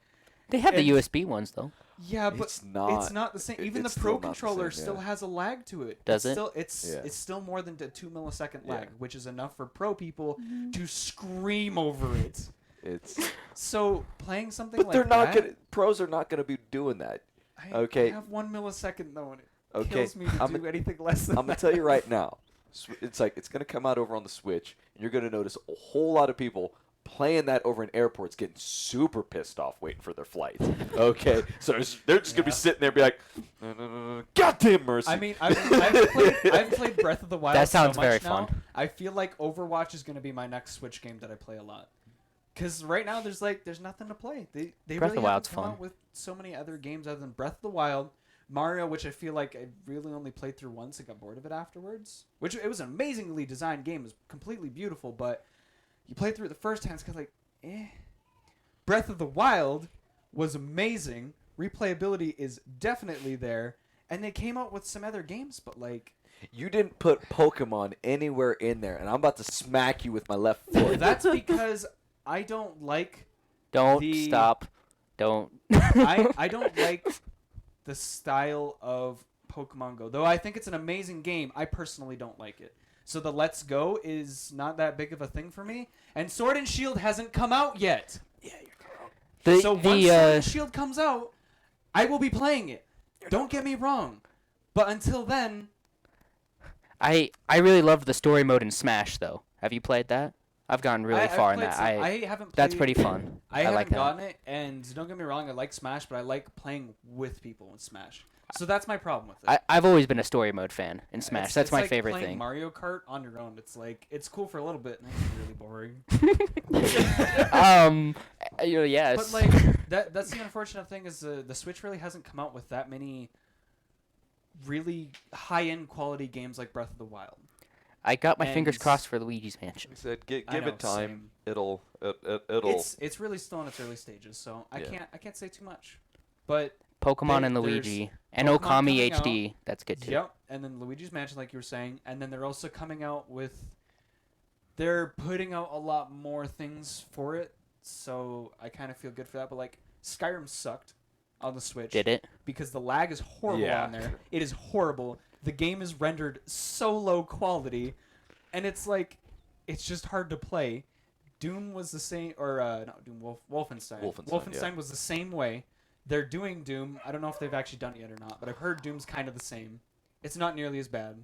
They have the And- USB ones though. Yeah, but It's not the same. it- Even the it's Pro still not the controller same, still yeah. has a lag to it. Does it's it? Still, it's Yeah. it's still more than a 2 millisecond Yeah. lag, which is enough for pro people to scream over it. It's So playing something but like they're not that, gonna pros are not gonna be doing that. Okay. I have 1 millisecond though, and it Okay, kills me to I'm do anything less than I'm gonna that. tell you right now. It's like it's gonna come out over on the Switch, and you're gonna notice a whole lot of people playing that over in airports, getting super pissed off waiting for their flights. Okay, so they're just gonna be Yeah. sitting there, and be like, "Goddamn mercy!" I mean, I've played Breath of the Wild. That sounds so much very now, fun. I feel like Overwatch is going to be my next Switch game that I play a lot. Because right now there's nothing to play. They Breath of really the Wild's haven't come fun. out with so many other games other than Breath of the Wild, Mario, which I feel like I really only played through once and got bored of it afterwards. Which it was an amazingly designed game. It was completely beautiful, but you play through it the first time, it's kind of like, eh. Breath of the Wild was amazing. Replayability is definitely there. And they came out with some other games, but like you didn't put Pokemon anywhere in there, and I'm about to smack you with my left foot. that's because I don't like Don't The- stop. Don't. I don't like the style of Pokemon Go. Though I think it's an amazing game, I personally don't like it. So the Let's Go is not that big of a thing for me. And Sword and Shield hasn't come out yet. The, So once the Sword and Shield comes out, I will be playing it. Don't get me wrong. But until then, I really love the story mode in Smash though. Have you played that? I've gotten really I've far in played that. some. I haven't. That's played- pretty fun. I haven't like that. gotten it, and don't get me wrong, I like Smash, but I like playing with people in Smash. So that's my problem with it. I've always been a story mode fan in Smash. It's- That's it's my like favorite playing thing. Mario Kart on your own. It's like it's cool for a little bit, and it's really boring. Yes. But like that's the unfortunate thing is the Switch really hasn't come out with that many really high-end quality games like Breath of the Wild. I got my fingers and- crossed for Luigi's Mansion. I said, give I know, it time. same. It'll. It's really still in its early stages, so I Yeah. can't say too much. But Pokemon and there's Luigi. And Pokemon Okami coming out. HD. That's good too. yep, and then Luigi's Mansion, like you were saying, and then they're also coming out with. They're putting out a lot more things for it, so I kind of feel good for that. But like Skyrim sucked on the Switch. Did it? Because the lag is horrible Yeah. on there. It is horrible. The game is rendered so low quality, and it's like, it's just hard to play. Doom was the same, or not Doom, Wolfenstein. Wolfenstein, yeah. was the same way. They're doing Doom. I don't know if they've actually done it yet or not, but I've heard Doom's kind of the same. It's not nearly as bad.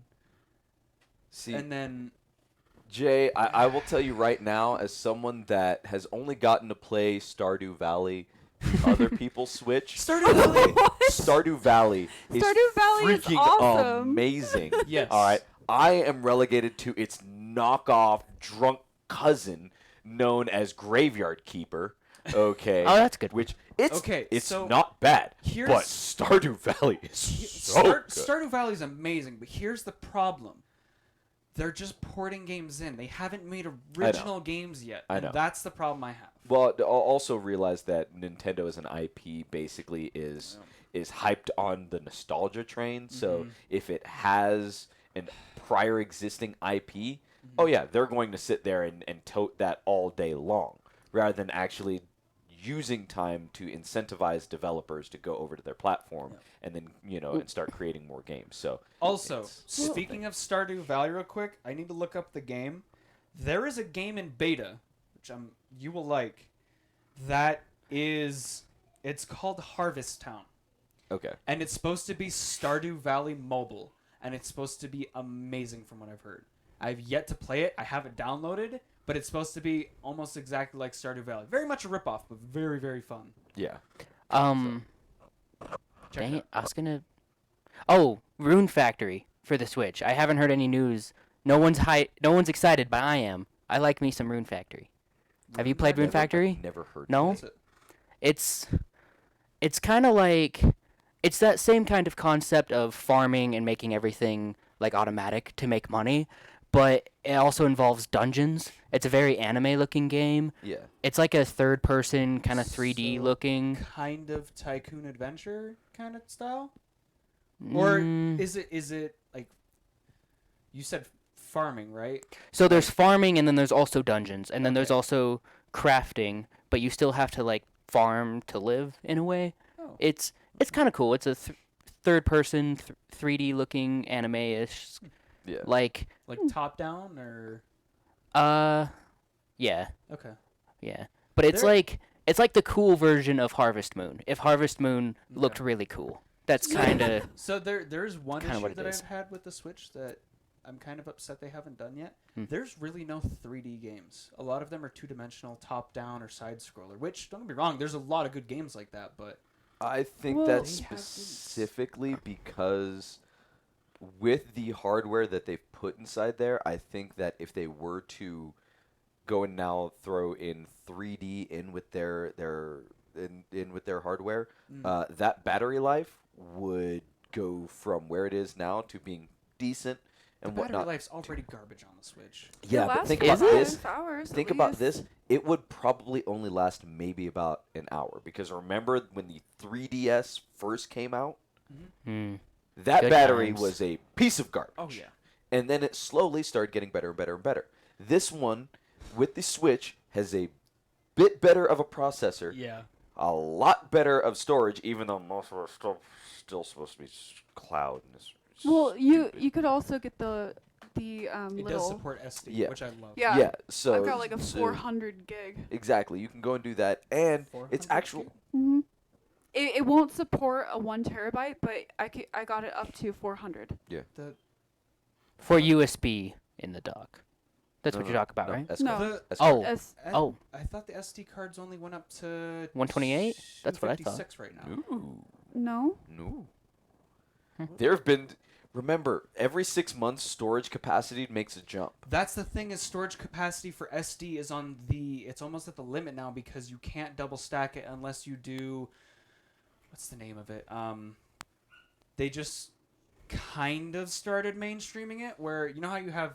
See, And then, Jay, I will tell you right now, as someone that has only gotten to play Stardew Valley, other people's Switch. Stardew Valley. What? Stardew Valley is Stardew Valley is freaking awesome. amazing. Yes. All right. I am relegated to its knockoff drunk cousin known as Graveyard Keeper. Okay. Oh, that's good. Which Okay, it's so not bad, here's- but Stardew Valley is so good. Stardew Valley is amazing, but here's the problem. They're just porting games in. They haven't made original games yet. I and know. That's the problem I have. Well, I'll also realize that Nintendo as an IP basically is hyped on the nostalgia train. So if it has an prior existing IP, oh yeah, they're going to sit there and tote that all day long, rather than actually using time to incentivize developers to go over to their platform and then and start creating more games. So Also, it's- speaking of Stardew Valley real quick, I need to look up the game. There is a game in beta, which you will like, it's called Harvest Town. okay. And it's supposed to be Stardew Valley mobile. And it's supposed to be amazing from what I've heard. I've yet to play it. I have it downloaded. But it's supposed to be almost exactly like Stardew Valley. Very much a ripoff, but very, very fun. Yeah. Check Dang it it, I was gonna. Oh, Rune Factory for the Switch. I haven't heard any news. No one's excited, but I am. I like me some Rune Factory. Have you played Rune Factory? Never heard. No? What is it? It's kind of like it's that same kind of concept of farming and making everything like automatic to make money, but it also involves dungeons. It's a very anime-looking game. Yeah. It's like a third-person kind of 3D So, looking. Kind of tycoon adventure kind of style? Or Mm. is it like you said farming, right? So there's farming, and then there's also dungeons, and then there's Okay. also crafting, but you still have to like farm to live in a way. Oh. It's kind of cool. It's a third-person 3D looking anime-ish, Yeah. like Like top down or yeah, okay. yeah. But it's There- like the cool version of Harvest Moon. If Harvest Moon looked really cool, that's kind of So there's one Kinda what issue it that is. I've had with the Switch that I'm kind of upset they haven't done yet. Hmm. There's really no 3D games. A lot of them are two-dimensional, top-down, or side-scroller. Which don't get me wrong, there's a lot of good games like that, but I think Well- that's They haven't- specifically because with the hardware that they've put inside there, I think that if they were to go and now throw in 3D in with their in with their hardware, that battery life would go from where it is now to being decent the and battery whatnot. life's already garbage on the Switch. Yeah, It but lasts think for about Is it? this. 5 hours at Think about least. this. It would probably only last maybe about an hour because remember when the 3DS first came out, that Good battery times. was a piece of garbage. Oh yeah. And then it slowly started getting better and better and better. This one with the Switch has a bit better of a processor, Yeah. a lot better of storage, even though most of our stuff still supposed to be cloud. And it's Well, you stupid. could also get the It does little. support SD, Yeah. which I love. Yeah. Yeah, so I've got like a so- 400 gig. Exactly, you can go and do that, and 400 it's actual. gig? hmm it won't support a 1 terabyte, but I got it up to 400. The for USB in the dock. That's what you're talking about, right? No. The- Oh. S- Oh. I thought the SD cards only went up to 128? That's what I thought. 256 right now. Ooh. no. No. There have been. Remember, every 6 months, storage capacity makes a jump. That's the thing is storage capacity for SD is on the it's almost at the limit now because you can't double stack it unless you do what's the name of it? They just kind of started mainstreaming it where you know how you have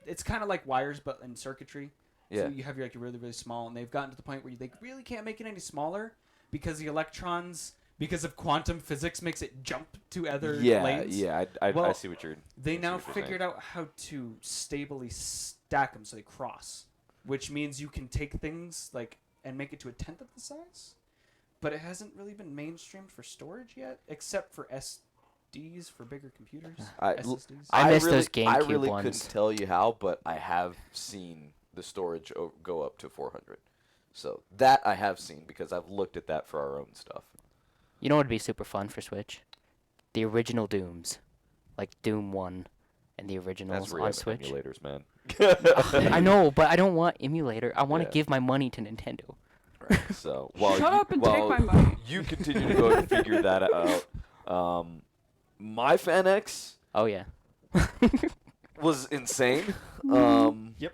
it's kind of like wires but in circuitry. Yeah. So you have your like really really small and they've gotten to the point where they really can't make it any smaller because the electrons because of quantum physics makes it jump to other lanes. Yeah. I Well, see what you're. They I see now what you're figured saying. out how to stably stack them so they cross, which means you can take things like and make it to a tenth of the size. But it hasn't really been mainstreamed for storage yet, except for SDs for bigger computers. SSDs. I miss really, those I GameCube really ones. couldn't tell you how, but I have seen the storage go up to 400. So that I have seen because I've looked at that for our own stuff. You know what would be super fun for Switch? The original Dooms. Like Doom 1 and the originals That's where you on have Switch. emulators, man. I know, but I don't want emulator. I want to Yeah. give my money to Nintendo. Right. So while Shut you, up and while take my money. you continue to go and figure that out, my FanX Oh, yeah. was insane. Yep.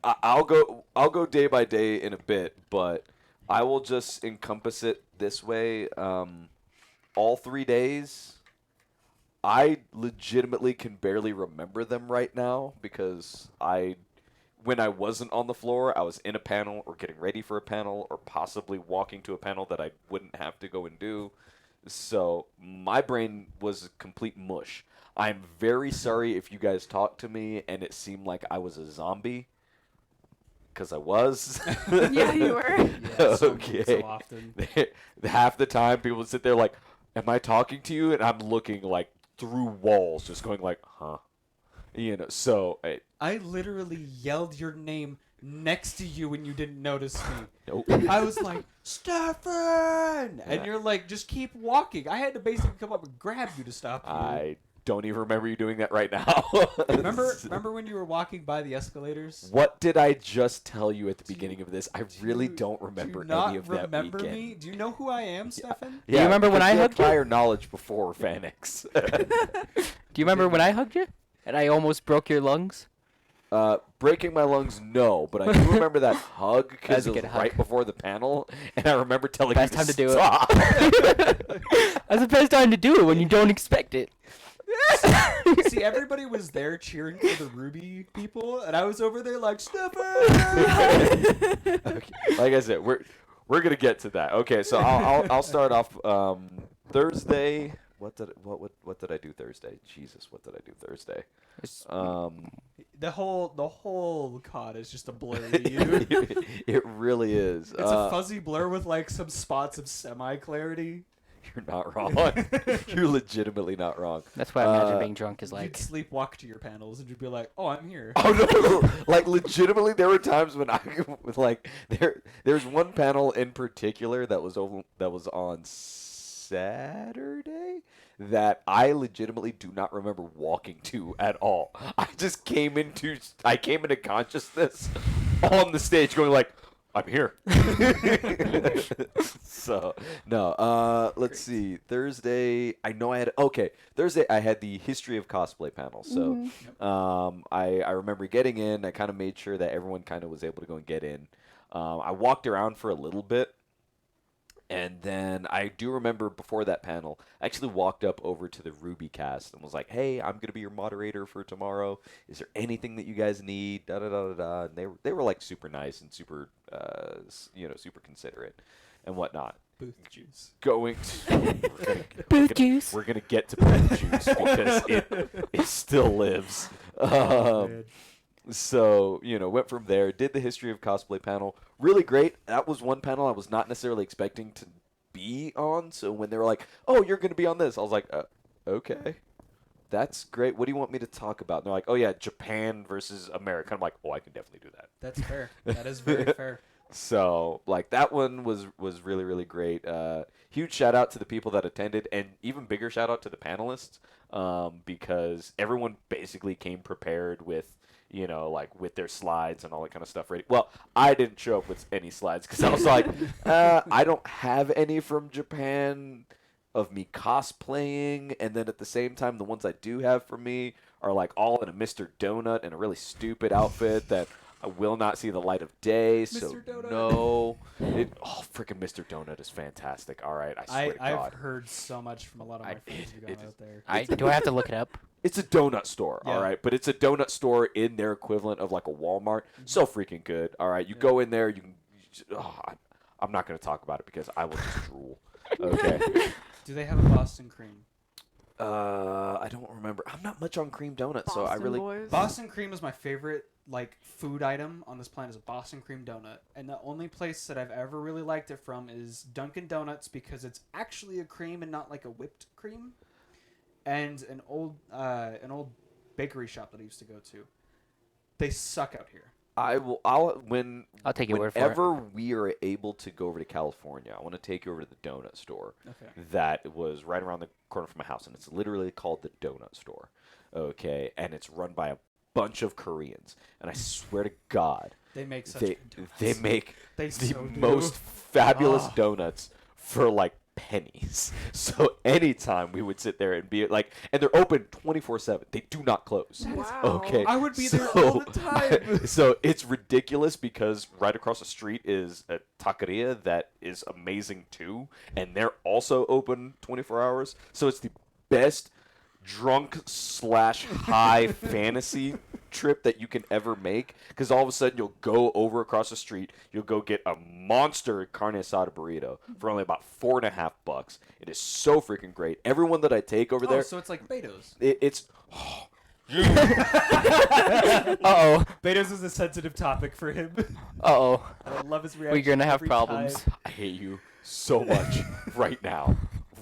I'll go day by day in a bit, but I will just encompass it this way. All 3 days, I legitimately can barely remember them right now because when I wasn't on the floor, I was in a panel or getting ready for a panel or possibly walking to a panel that I wouldn't have to go and do. So my brain was complete mush. I'm very sorry if you guys talked to me and it seemed like I was a zombie. Because I was. Yeah, you were. Yeah, so, Okay. so often. Half the time people would sit there like, am I talking to you? And I'm looking like through walls, just going like, huh. You know, so. I literally yelled your name next to you when you didn't notice me. Nope. I was like, Stephan! And you're like, just keep walking. I had to basically come up and grab you to stop you. I don't even remember you doing that right now. Remember when you were walking by the escalators? What did I just tell you at the beginning of this? I really don't remember do you not any of that remember weekend. me? Do you know who I am, Stephan? Yeah, remember when because I you had hugged you? prior knowledge before FanX. Do you remember when I hugged you? And I almost broke your lungs? Breaking my lungs, no, but I do remember that hug That's because a it was good right hug. before the panel, and I remember telling Best you time to do it. stop. That's the best time to do it when you don't expect it. See, everybody was there cheering for the Ruby people, and I was over there like, Stephan! Okay. Like I said, we're gonna get to that. Okay, so I'll start off Thursday. What did I do Thursday? Jesus, what did I do Thursday? The whole COD is just a blur to you. It really is. It's a fuzzy blur with like some spots of semi-clarity. You're not wrong. You're legitimately not wrong. That's what I imagine Uh, being drunk is You'd like. sleepwalk to your panels and you'd be like, "Oh, I'm here." Oh no! Like legitimately, there were times when I like there's one panel in particular that was on Saturday that I legitimately do not remember walking to at all. I came into consciousness on the stage, going like, "I'm here." So no, let's see. Thursday, I know I had Thursday I had the history of cosplay panel. So I remember getting in. I kind of made sure that everyone kind of was able to go and get in. I walked around for a little bit. And then I do remember before that panel, I actually walked up over to the Ruby cast and was like, "Hey, I'm gonna be your moderator for tomorrow. Is there anything that you guys need?" Da da da da da. And they were like super nice and super super considerate and whatnot. Booth juice. Booth juice. We're gonna get to booth juice because it still lives. So, went from there, did the history of cosplay panel. Really great. That was one panel I was not necessarily expecting to be on. So when they were like, "Oh, you're going to be on this," I was like, "Okay. That's great. What do you want me to talk about?" And they're like, "Oh, yeah, Japan versus America." I'm like, "Oh, I can definitely do that." That's fair. That is very fair. So like that one was really really great. Huge shout out to the people that attended, and even bigger shout out to the panelists, because everyone basically came prepared with, like with their slides and all that kind of stuff ready. Well, I didn't show up with any slides because I was like, I don't have any from Japan of me cosplaying, and then at the same time, the ones I do have for me are like all in a Mr. Donut and a really stupid outfit that I will not see the light of day. So Mr. Donut. no, freaking Mr. Donut is fantastic. All right, I swear to I've God, heard so much from a lot of my friends who've gone out there. Do I have to look it up? it's a donut store. Yeah. All right, but it's a donut store in their equivalent of like a Walmart. So freaking good. All right, you go in there, you can. I'm not going to talk about it because I will just drool. Okay. Do they have a Boston cream? I don't remember. I'm not much on cream donuts, so I Boston really. boys. Boston cream is my favorite like food item on this planet. Is a Boston cream donut, and the only place that I've ever really liked it from is Dunkin' Donuts because it's actually a cream and not like a whipped cream. And an old bakery shop that I used to go to. They suck out here. I'll take your word for it. Whenever we are able to go over to California, I want to take you over to the donut store. Okay. That was right around the corner from my house, and it's literally called the Donut Store. Okay, and it's run by a bunch of Koreans, and I swear to God, They make such they good donuts. they make They the so do. most fabulous Ah. donuts for like pennies. So anytime we would sit there and be like, and they're open 24/7. They do not close. Wow. Okay. I would be there all the time. So it's ridiculous because right across the street is a taqueria that is amazing too, and they're also open 24 hours. So it's the best drunk/high fantasy trip that you can ever make, because all of a sudden you'll go over across the street, you'll go get a monster carne asada burrito for only about $4.50. It is so freaking great. Everyone that I take over there, So it's like Beto's. it's Uh-oh. Beto's is a sensitive topic for him. Uh-oh. I love his reaction. We're gonna have every problems. time. I hate you so much right now.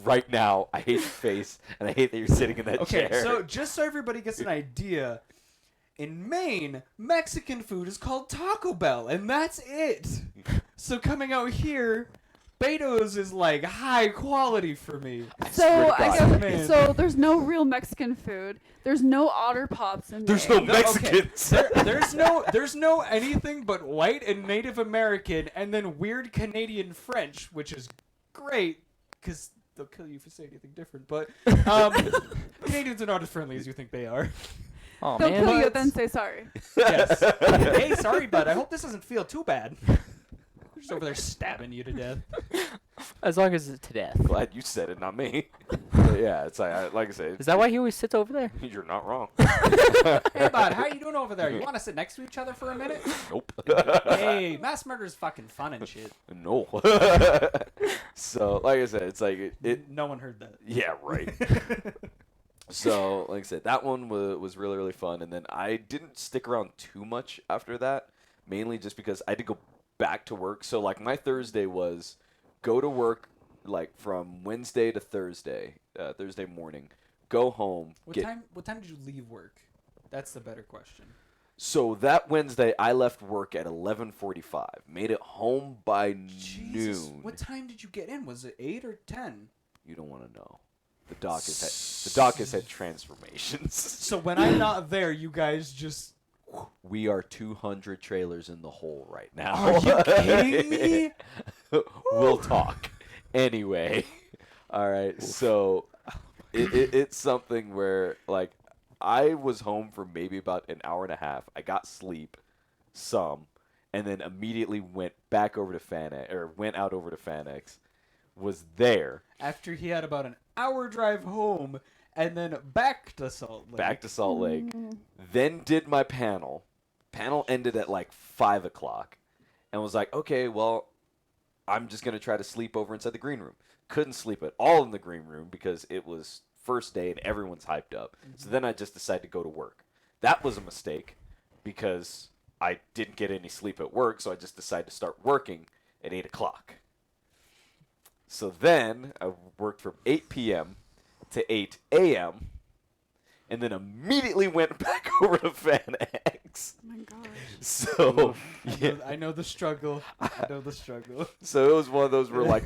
Right now, I hate your face, and I hate that you're sitting in that Okay, chair. so just so everybody gets an idea, in Maine, Mexican food is called Taco Bell, and that's it. So coming out here, Beto's is like high quality for me. So swear to I God. guess so. There's no real Mexican food. There's no Otter Pops in There's Maine. no Mexicans. There's no anything but white and Native American, and then weird Canadian French, which is great because they'll kill you if you say anything different. But Canadians are not as friendly as you think they are. Oh, They'll man. kill you, But- then say sorry. Yes. Hey, sorry, bud. I hope this doesn't feel too bad. They're just over there stabbing you to death. As long as it's to death. Glad you said it, not me. But yeah, it's like I said, Is that why he always sits over there? you're not wrong. Hey, bud, how you doing over there? You want to sit next to each other for a minute? Nope. Hey, mass murder is fucking fun and shit. No. So, like I said, it's like it. No one heard that. Yeah, right. So, like I said, that one was really really fun, and then I didn't stick around too much after that, mainly just because I had to go back to work. So, like my Thursday was go to work like from Wednesday to Thursday, Thursday morning, go home. What time did you leave work? That's the better question. So that Wednesday, I left work at 11:45. Made it home by Jesus, noon. what time did you get in? Was it 8 or 10? You don't want to know. The doc has had transformations. So when I'm not there, you guys just... We are 200 trailers in the hole right now. Are you kidding me? We'll talk. Anyway. All right. So it's something where, like, I was home for maybe about an hour and a half. I got sleep some, and then immediately went back over to FanX, or went out over to FanX, was there. After he had about an hour drive home, and then back to Salt Lake. Back to Salt Lake. Then did my panel. Panel ended at like 5 o'clock. And was like, okay, well, I'm just going to try to sleep over inside the green room. Couldn't sleep at all in the green room because it was first day and everyone's hyped up. So then I just decided to go to work. That was a mistake because I didn't get any sleep at work. So I just decided to start working at 8 o'clock. So then I worked from 8 p.m. to 8 a.m. and then immediately went back over to FanX. FanX. Oh my gosh. So yeah. I know the struggle. I know the struggle. So it was one of those where like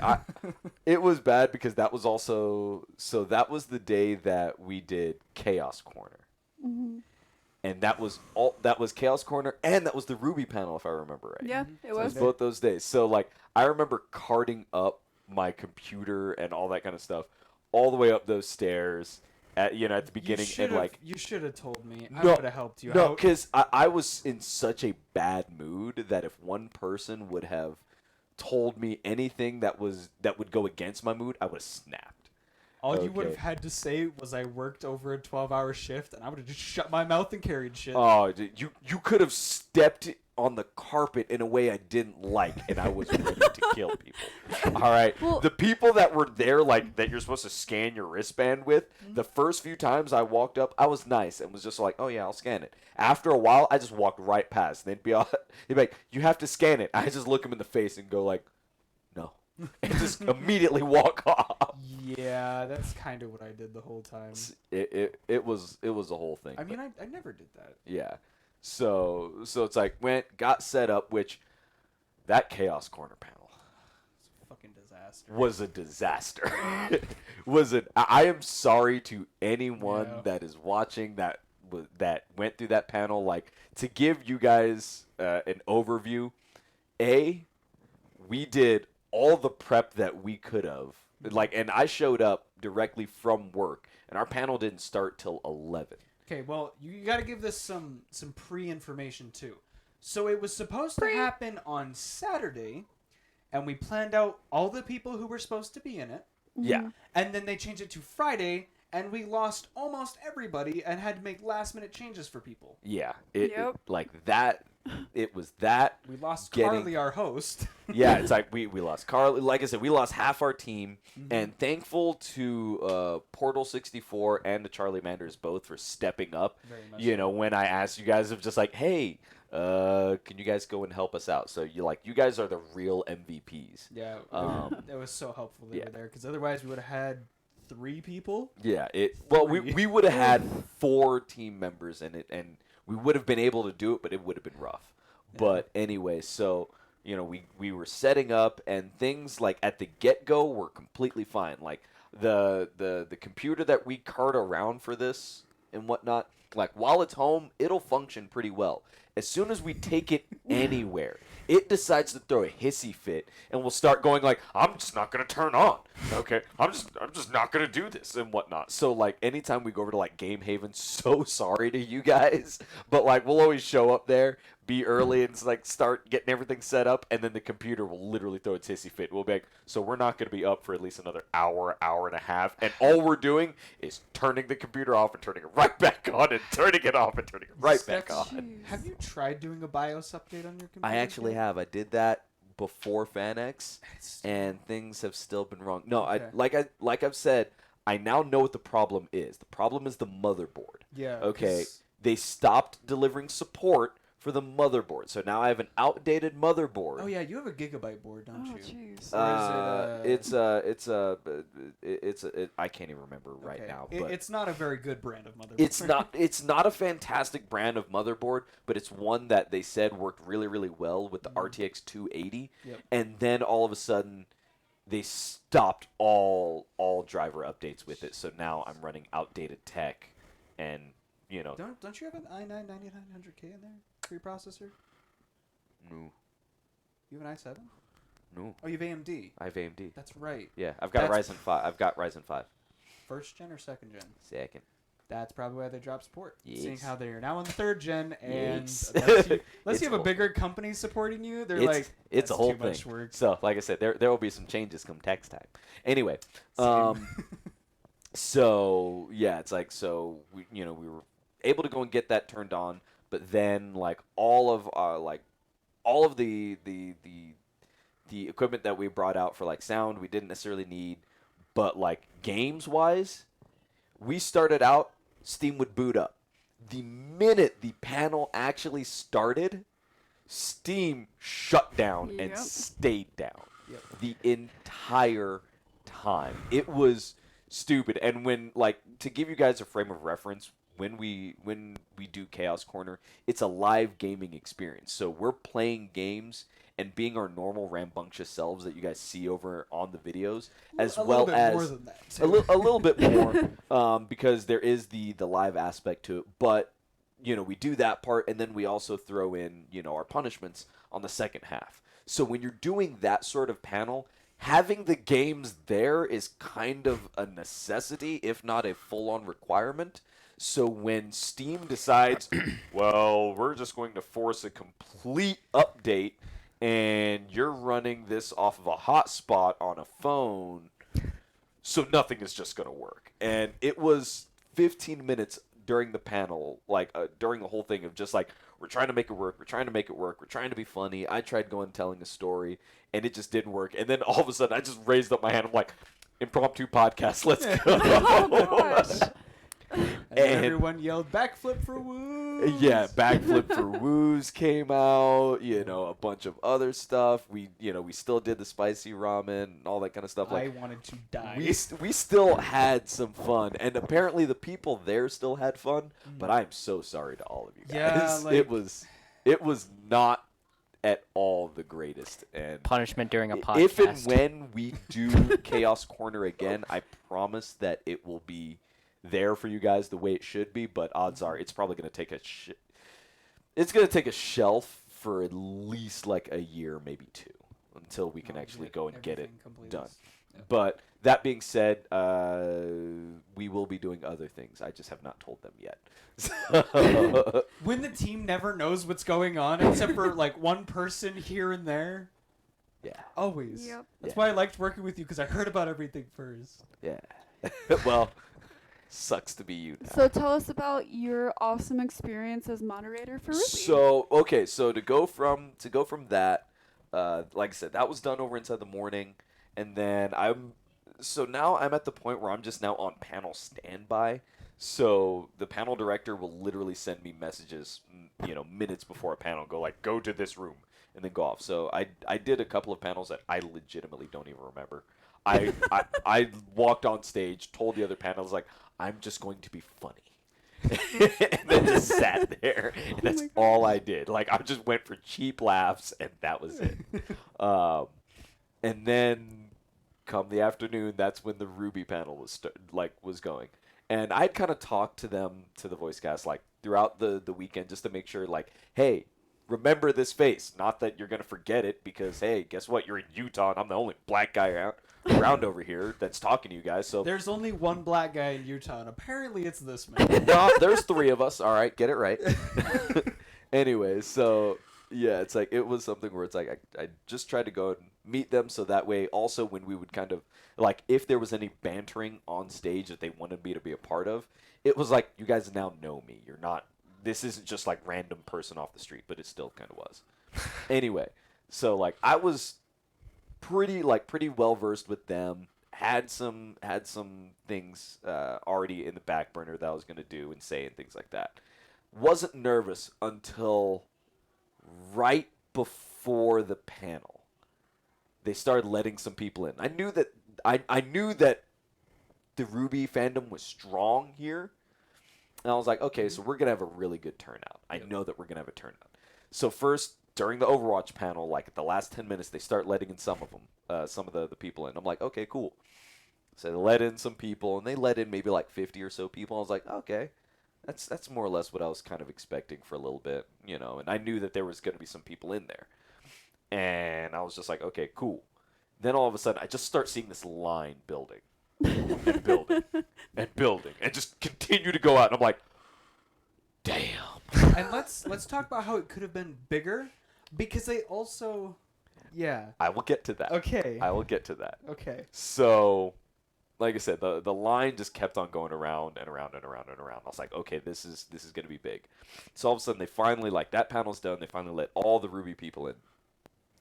it was bad because that was also that was the day that we did Chaos Corner. Hmm. And that was Chaos Corner and that was the Ruby panel if I remember right. Yeah, Mhm. it It was. was both those days. So like I remember carting up my computer and all that kind of stuff all the way up those stairs at the beginning and like you should have told me. I No, would have helped you no, out. because I was in such a bad mood that if one person would have told me anything that would go against my mood, I would have snapped. All you would have Okay. had to say was I worked over a 12-hour shift, and I would have just shut my mouth and carried shit. Oh, dude, you could have stepped on the carpet in a way I didn't like, and I was ready to kill people. All right, Well- the people that were there, like that you're supposed to scan your wristband with. The first few times I walked up, I was nice and was just like, oh yeah, I'll scan it. After a while, I just walked right past. They'd be like, you have to scan it. I just look them in the face and go like, no, and just immediately walk off. Yeah, that's kind of what I did the whole time. It was a whole thing. I but- mean, I never did that. Yeah. So it's like got set up, which that Chaos Corner panel It's a fucking disaster. was a disaster. I am sorry to anyone Yeah. that is watching that went through that panel. Like to give you guys an overview. We did all the prep that we could have. Like, and I showed up directly from work, and our panel didn't start till 11. Okay, well, you got to give this some pre-information too. So it was supposed to happen on Saturday, and we planned out all the people who were supposed to be in it, Yeah. and then they changed it to Friday, and we lost almost everybody and had to make last-minute changes for people. Yeah. Yep. Like that. It was that. We lost Getting- Carly, our host. Yeah, it's like we lost Carly. Like I said, we lost half our team, Mm-hmm. and thankful to Portal 64 and the Charlie Manders both for stepping up. Very much You so. know, when I asked you guys, of just like, hey, can you guys go and help us out? So you guys are the real MVPs. Yeah, it was so helpful they yeah. were there, because otherwise we would have had 3 people. Yeah, we Three. would have had 4 team members in it, and we would have been able to do it, but it would have been rough. But anyway, so we were setting up, and things like at the get go were completely fine. Like the computer that we cart around for this and whatnot, like while it's home, it'll function pretty well. As soon as we take it anywhere, it decides to throw a hissy fit and will start going like, I'm just not gonna turn on. Okay, I'm just not gonna do this and whatnot. So like anytime we go over to like Game Haven, so sorry to you guys, but like we'll always show up there, be early, and like start getting everything set up, and then the computer will literally throw its hissy fit. We'll be like, so we're not gonna be up for at least another hour and a half, and all we're doing is turning the computer off and turning it right back on, and turning it off and turning it right back Steps, on. Have you tried doing a BIOS update on your computer? I actually have. I did that before FanX, It's- and things have still been wrong. No, Okay. like I've said, I now know what the problem is. The problem is the motherboard. Yeah. Okay, 'cause- they stopped delivering support for the motherboard, so now I have an outdated motherboard. Oh yeah, you have a gigabyte board, don't Oh, you? jeez. Or is I can't even remember right Okay. now, It- but it's not a very good brand of motherboard. it's not a fantastic brand of motherboard, but it's one that they said worked really, really well with the RTX 280. Yep. And then all of a sudden, they stopped all driver updates with it. So now I'm running outdated tech, and Don't you have an i9 9900K in there for your processor? no, You have an i7? no, Oh, you have AMD. I have AMD. That's right. Yeah, I've got That's- Ryzen 5. I've got Ryzen 5. First gen or second gen? Second. That's probably why they dropped support. Seeing Yes. how they are now on the third gen, and Yes. unless you It's have a whole- bigger company supporting you, they're It's like, it's a "That's whole too much thing. work." So, like I said, there will be some changes come tax time. Anyway, Same. so yeah, it's like we were able to go and get that turned on, but then like all of the equipment that we brought out for like sound we didn't necessarily need, but like games wise, we started out, Steam would boot up. The minute the panel actually started, Steam shut down and Yep. stayed down Yep. the entire time. It was stupid. And when, like, to give you guys a frame of reference, when we do Chaos Corner, it's a live gaming experience. So we're playing games and being our normal rambunctious selves that you guys see over on the videos, as a well little bit as more than that. a little bit more, because there is the live aspect to it. But we do that part, and then we also throw in our punishments on the second half. So when you're doing that sort of panel, having the games there is kind of a necessity, if not a full-on requirement. So when Steam decides, well, we're just going to force a complete update, and you're running this off of a hotspot on a phone, so nothing is just going to work. And it was 15 minutes during the panel, during the whole thing of just like, we're trying to make it work, we're trying to make it work, we're trying to be funny. I tried going and telling a story, and it just didn't work. And then all of a sudden, I just raised up my hand. I'm like, impromptu podcast, let's go. Oh gosh. And everyone yelled backflip for woos. Yeah, backflip for woos came out. A bunch of other stuff. We still did the spicy ramen and all that kind of stuff. I wanted to die. We still had some fun, and apparently the people there still had fun. But I'm so sorry to all of you guys. Yeah, it was not at all the greatest. And Punishment during a podcast. if and when we do Chaos Corner again, I promise that it will be there for you guys the way it should be. But odds are it's probably going to take a shelf for at least like a year, maybe 2, until we can actually go and get it done. Yeah. But that being said, we will be doing other things. I just have not told them yet. When the team never knows what's going on except for like one person here and there. Yeah. Always. Yep. That's Yeah. why I liked working with you, because I heard about everything first. Yeah. Well, sucks to be you now. So tell us about your awesome experience as moderator for Ruby. So to go from that, like I said, that was done over inside the morning, and then now I'm at the point where I'm just now on panel standby. So the panel director will literally send me messages, minutes before a panel, go to this room, and then go off. So I did a couple of panels that I legitimately don't even remember. I walked on stage, told the other panels I'm just going to be funny. And then just sat there, and that's all I did. I just went for cheap laughs, and that was it. And then come the afternoon, that's when the Ruby panel was going. And I'd kind of talked to the voice cast throughout the weekend, just to make sure hey, remember this face. Not that you're going to forget it, because hey, guess what? You're in Utah, and I'm the only black guy around over here that's talking to you guys. So There's only one black guy in Utah, and apparently it's this man. no, there's 3 of us. All right, get it right. Anyway, so yeah, it's it was something where it's I just tried to go and meet them, so that way also when we would kind of if there was any bantering on stage that they wanted me to be a part of, it was you guys now know me. You're not. This isn't just random person off the street, but it still kind of was. Anyway, so I was pretty well versed with them. Had some things already in the back burner that I was gonna do and say and things like that. Wasn't nervous until right before the panel. They started letting some people in. I knew that the Ruby fandom was strong here. And I was like, okay, so we're going to have a really good turnout. I know that we're going to have a turnout. So first, during the Overwatch panel, at the last 10 minutes, they start letting in some of them, some of the people in. I'm like, okay, cool. So they let in some people, and they let in maybe 50 or so people. I was like, okay, that's more or less what I was kind of expecting for a little bit, and I knew that there was going to be some people in there. And I was just like, okay, cool. Then all of a sudden, I just start seeing this line building and building and building and just continue to go out. And I'm like, damn. And let's talk about how it could have been bigger, because they also, yeah. I will get to that. Okay. I will get to that. Okay. So, like I said, the line just kept on going around and around and around and around. I was like, okay, this is going to be big. So all of a sudden, they finally, that panel's done. They finally let all the Ruby people in.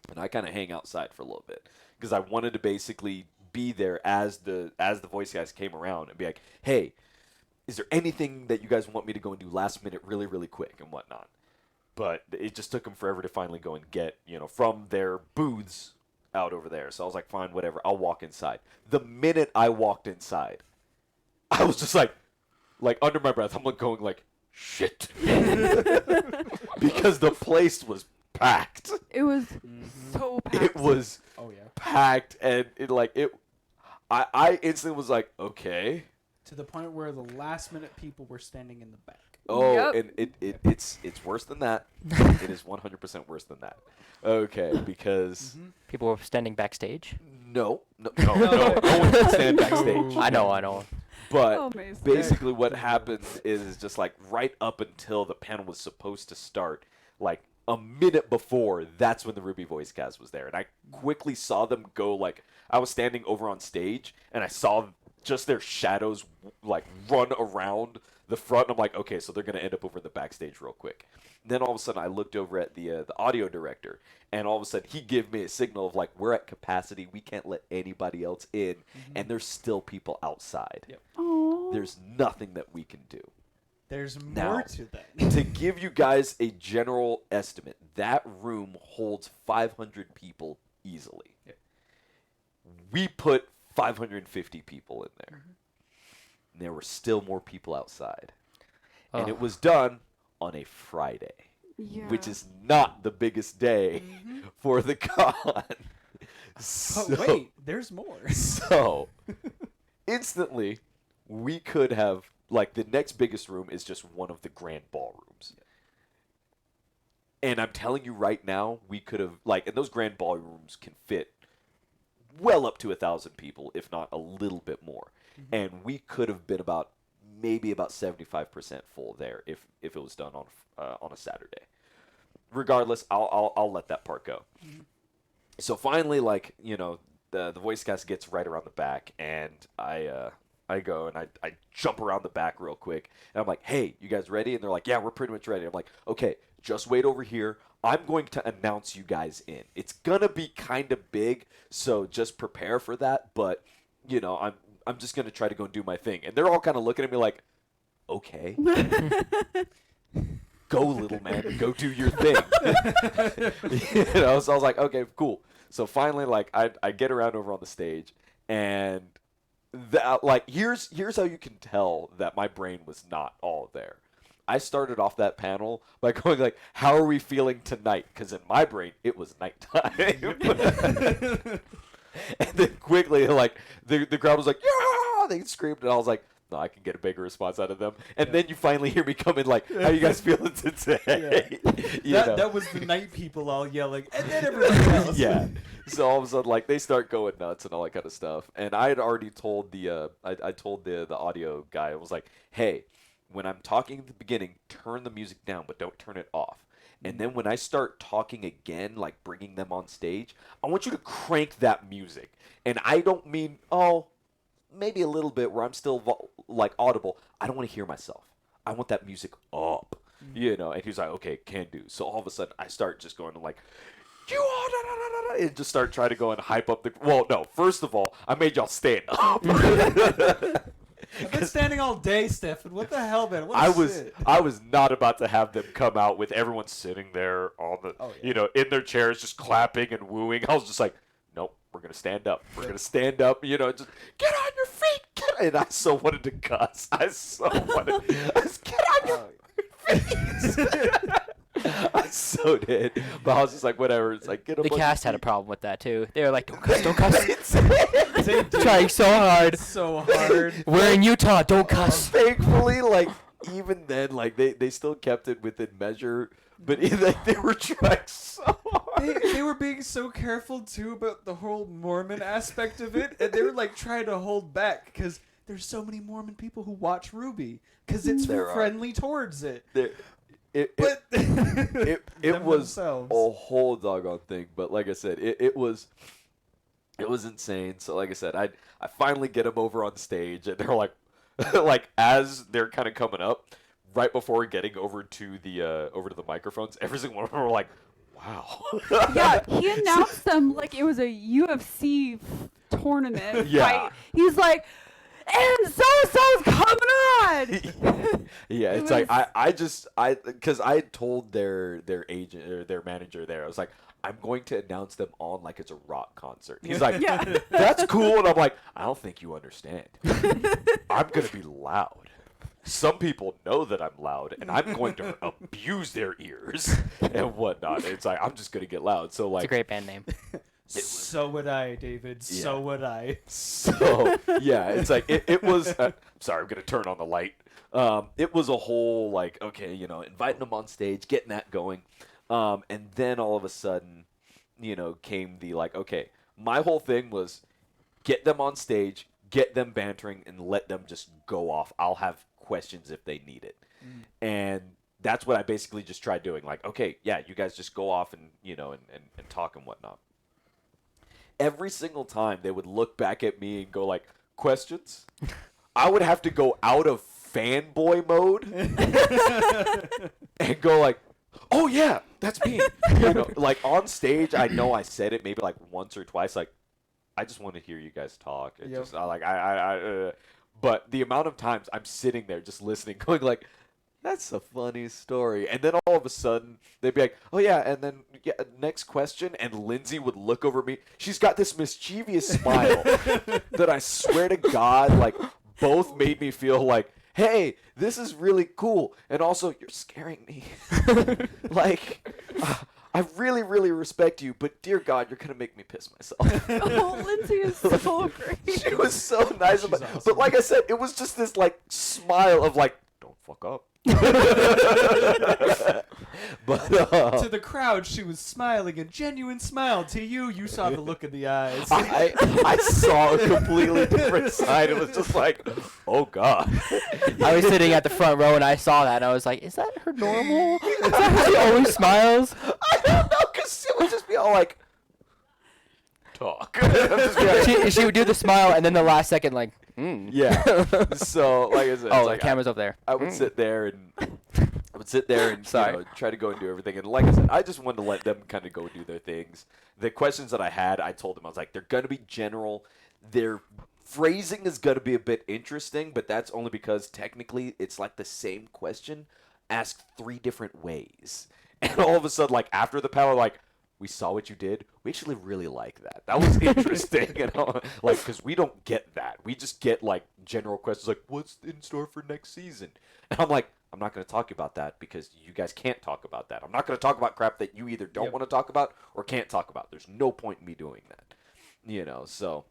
And I kind of hang outside for a little bit, because I wanted to basically be there as the voice guys came around and be like, hey, is there anything that you guys want me to go and do last minute really, really quick and whatnot? But it just took them forever to finally go and get, from their booths out over there. So I was like, fine, whatever, I'll walk inside. The minute I walked inside, I was just like, like under my breath, I'm like going like, shit, because the place was packed. It was so packed. It was Oh yeah. packed, and I instantly was like, okay. To the point where the last minute people were standing in the back. Oh, Yep. and it's worse than that. It is 100% worse than that. Okay, because People were standing backstage. no one can stand backstage. I know. But Oh, amazing. basically, what happened is just like right up until the panel was supposed to start, like a minute before, that's when the Ruby voice cast was there, and I quickly saw them go. Like I was standing over on stage, and I saw just their shadows like run around the front. And I'm like, okay, so they're gonna end up over in the backstage real quick. Then all of a sudden, I looked over at the audio director, and all of a sudden, he gave me a signal of like, we're at capacity. We can't let anybody else in, and there's still people outside. Yep. Oh. There's nothing that we can do. There's Now, more to that. To give you guys a general estimate, that room holds 500 people easily. Yep. We put 550 people in there. And there were still more people outside. And Oh. it was done on a Friday, Yeah. which is not the biggest day for the con. But wait, there's more. So, instantly, we could have, like, the next biggest room is just one of the grand ballrooms. And I'm telling you right now, we could have, like, and those grand ballrooms can fit well up to 1,000 people, if not a little bit more. And we could have been maybe about 75% full there if it was done on a Saturday. Regardless, I'll let that part go. So finally, like, you know, the voice cast gets right around the back, and I go and I jump around the back real quick, and I'm like, hey, you guys ready? And they're like, yeah, we're pretty much ready. I'm like, okay, just wait over here. I'm going to announce you guys in. It's gonna be kind of big, so just prepare for that. But you know, I'm just gonna try to go and do my thing. And they're all kind of looking at me like, okay, go little man, go do your thing. You know, so I was like, okay, cool. So finally, like, I get around over on the stage, and that, like, here's how you can tell that my brain was not all there. I started off that panel by going like, how are we feeling tonight? Because in my brain, it was nighttime. And then quickly, like, the crowd was like, yeah! They screamed, and I was like, no, I can get a bigger response out of them. And then you finally hear me come in like, how you guys feeling today? You know? That was the night people all yelling, and then everybody else. Yeah. So all of a sudden, like, they start going nuts and all that kind of stuff. And I had already told I told the audio guy, I was like, hey, when I'm talking at the beginning, turn the music down, but don't turn it off. And then when I start talking again, like bringing them on stage, I want you to crank that music. And I don't mean, maybe a little bit where I'm still like audible. I don't want to hear myself. I want that music up, you know. And he was like, okay, can do. So all of a sudden, I start just going to like, you are, da, da, da, da, and just start trying to go and hype up the. Well, no. First of all, I made y'all stand up. I've been standing all day, Stephan. What the hell, man? What a shit. I was not about to have them come out with everyone sitting there on the, you know, in their chairs, just clapping and wooing. I was just like, nope, we're gonna stand up. We're gonna stand up. You know, just get on your feet. And I so wanted to cuss. I just, get on your feet. I so did, but I was just like, whatever. It's like, get up. The on cast your had a feet. problem with that too. They were like, don't cuss, don't cuss. They did Trying so hard. so hard. We're in Utah, don't cuss. Thankfully, like, even then, like, they still kept it within measure, but they were trying so hard. They were being so careful too about the whole Mormon aspect of it, and they were like trying to hold back because there's so many Mormon people who watch Ruby because it's There are. friendly towards it. It But it them was themselves. a whole doggone thing, but like I said, it was insane. So like I said, I finally get them over on stage, and they're like, like as they're kind of coming up, right before getting over to the microphones, every single one of them were like, wow. Yeah, he announced them like it was a UFC tournament Yeah. fight. He's like, and so-and-so's coming on! Yeah, It it's like was- because I told their agent or their manager there, I was like, I'm going to announce them on like it's a rock concert. He's like, Yeah. that's cool, and I'm like, I don't think you understand. I'm gonna be loud. some people know that I'm loud, and I'm going to abuse their ears and whatnot. It's like, I'm just going to get loud. So, It's a like, great band name. So would I, David. So Yeah. would I. so, yeah, it's like, it was, sorry, I'm going to turn on the light. It was a whole, like, okay, you know, inviting them on stage, getting that going. And then all of a sudden, you know, came the, like, okay, my whole thing was get them on stage, get them bantering, and let them just go off. I'll have questions if they need it. And that's what I basically just tried doing. Like, okay, yeah, you guys just go off and, you know, and talk and whatnot. Every single time they would look back at me and go like, questions? I would have to go out of fanboy mode and go like, oh yeah, that's me. You know, like on stage, I know I said it maybe like once or twice, like, I just want to hear you guys talk. It Yep. just but the amount of times I'm sitting there just listening, going like, that's a funny story. And then all of a sudden, they'd be like, oh, yeah, and then next question. And Lindsay would look over at me. She's got this mischievous smile that I swear to God, like, both made me feel like, hey, this is really cool. And also, you're scaring me. Like, I really, really respect you, but dear God, you're going to make me piss myself. Oh, Lindsay is so great. She was so nice. She's But, awesome. but like I said, it was just this, like, smile of, like, don't fuck up. But To the crowd, she was smiling, a genuine smile. To you, you saw the look in the eyes. I saw a completely different side. It was just like, oh God. I was sitting at the front row and I saw that and I was like, is that her normal? Is that how she always smiles? I don't know, because it would just be all like, talk. I'm just be like, She would do the smile and then the last second like, yeah. So, like I said, it's Oh, like, the camera's up there. I would sit there and Sorry. you know, try to go and do everything. And like I said, I just wanted to let them kind of go do their things. The questions that I had, I told them, I was like, they're going to be general. Their phrasing is going to be a bit interesting, but that's only because technically it's like the same question asked 3 different ways. And all of a sudden, like after the panel, like, we saw what you did. We actually really like that. That was interesting. You know? Like, because we don't get that. We just get, like, general questions like, what's in store for next season? And I'm like, I'm not going to talk about that because you guys can't talk about that. I'm not going to talk about crap that you either don't Yep. want to talk about or can't talk about. There's no point in me doing that. You know, so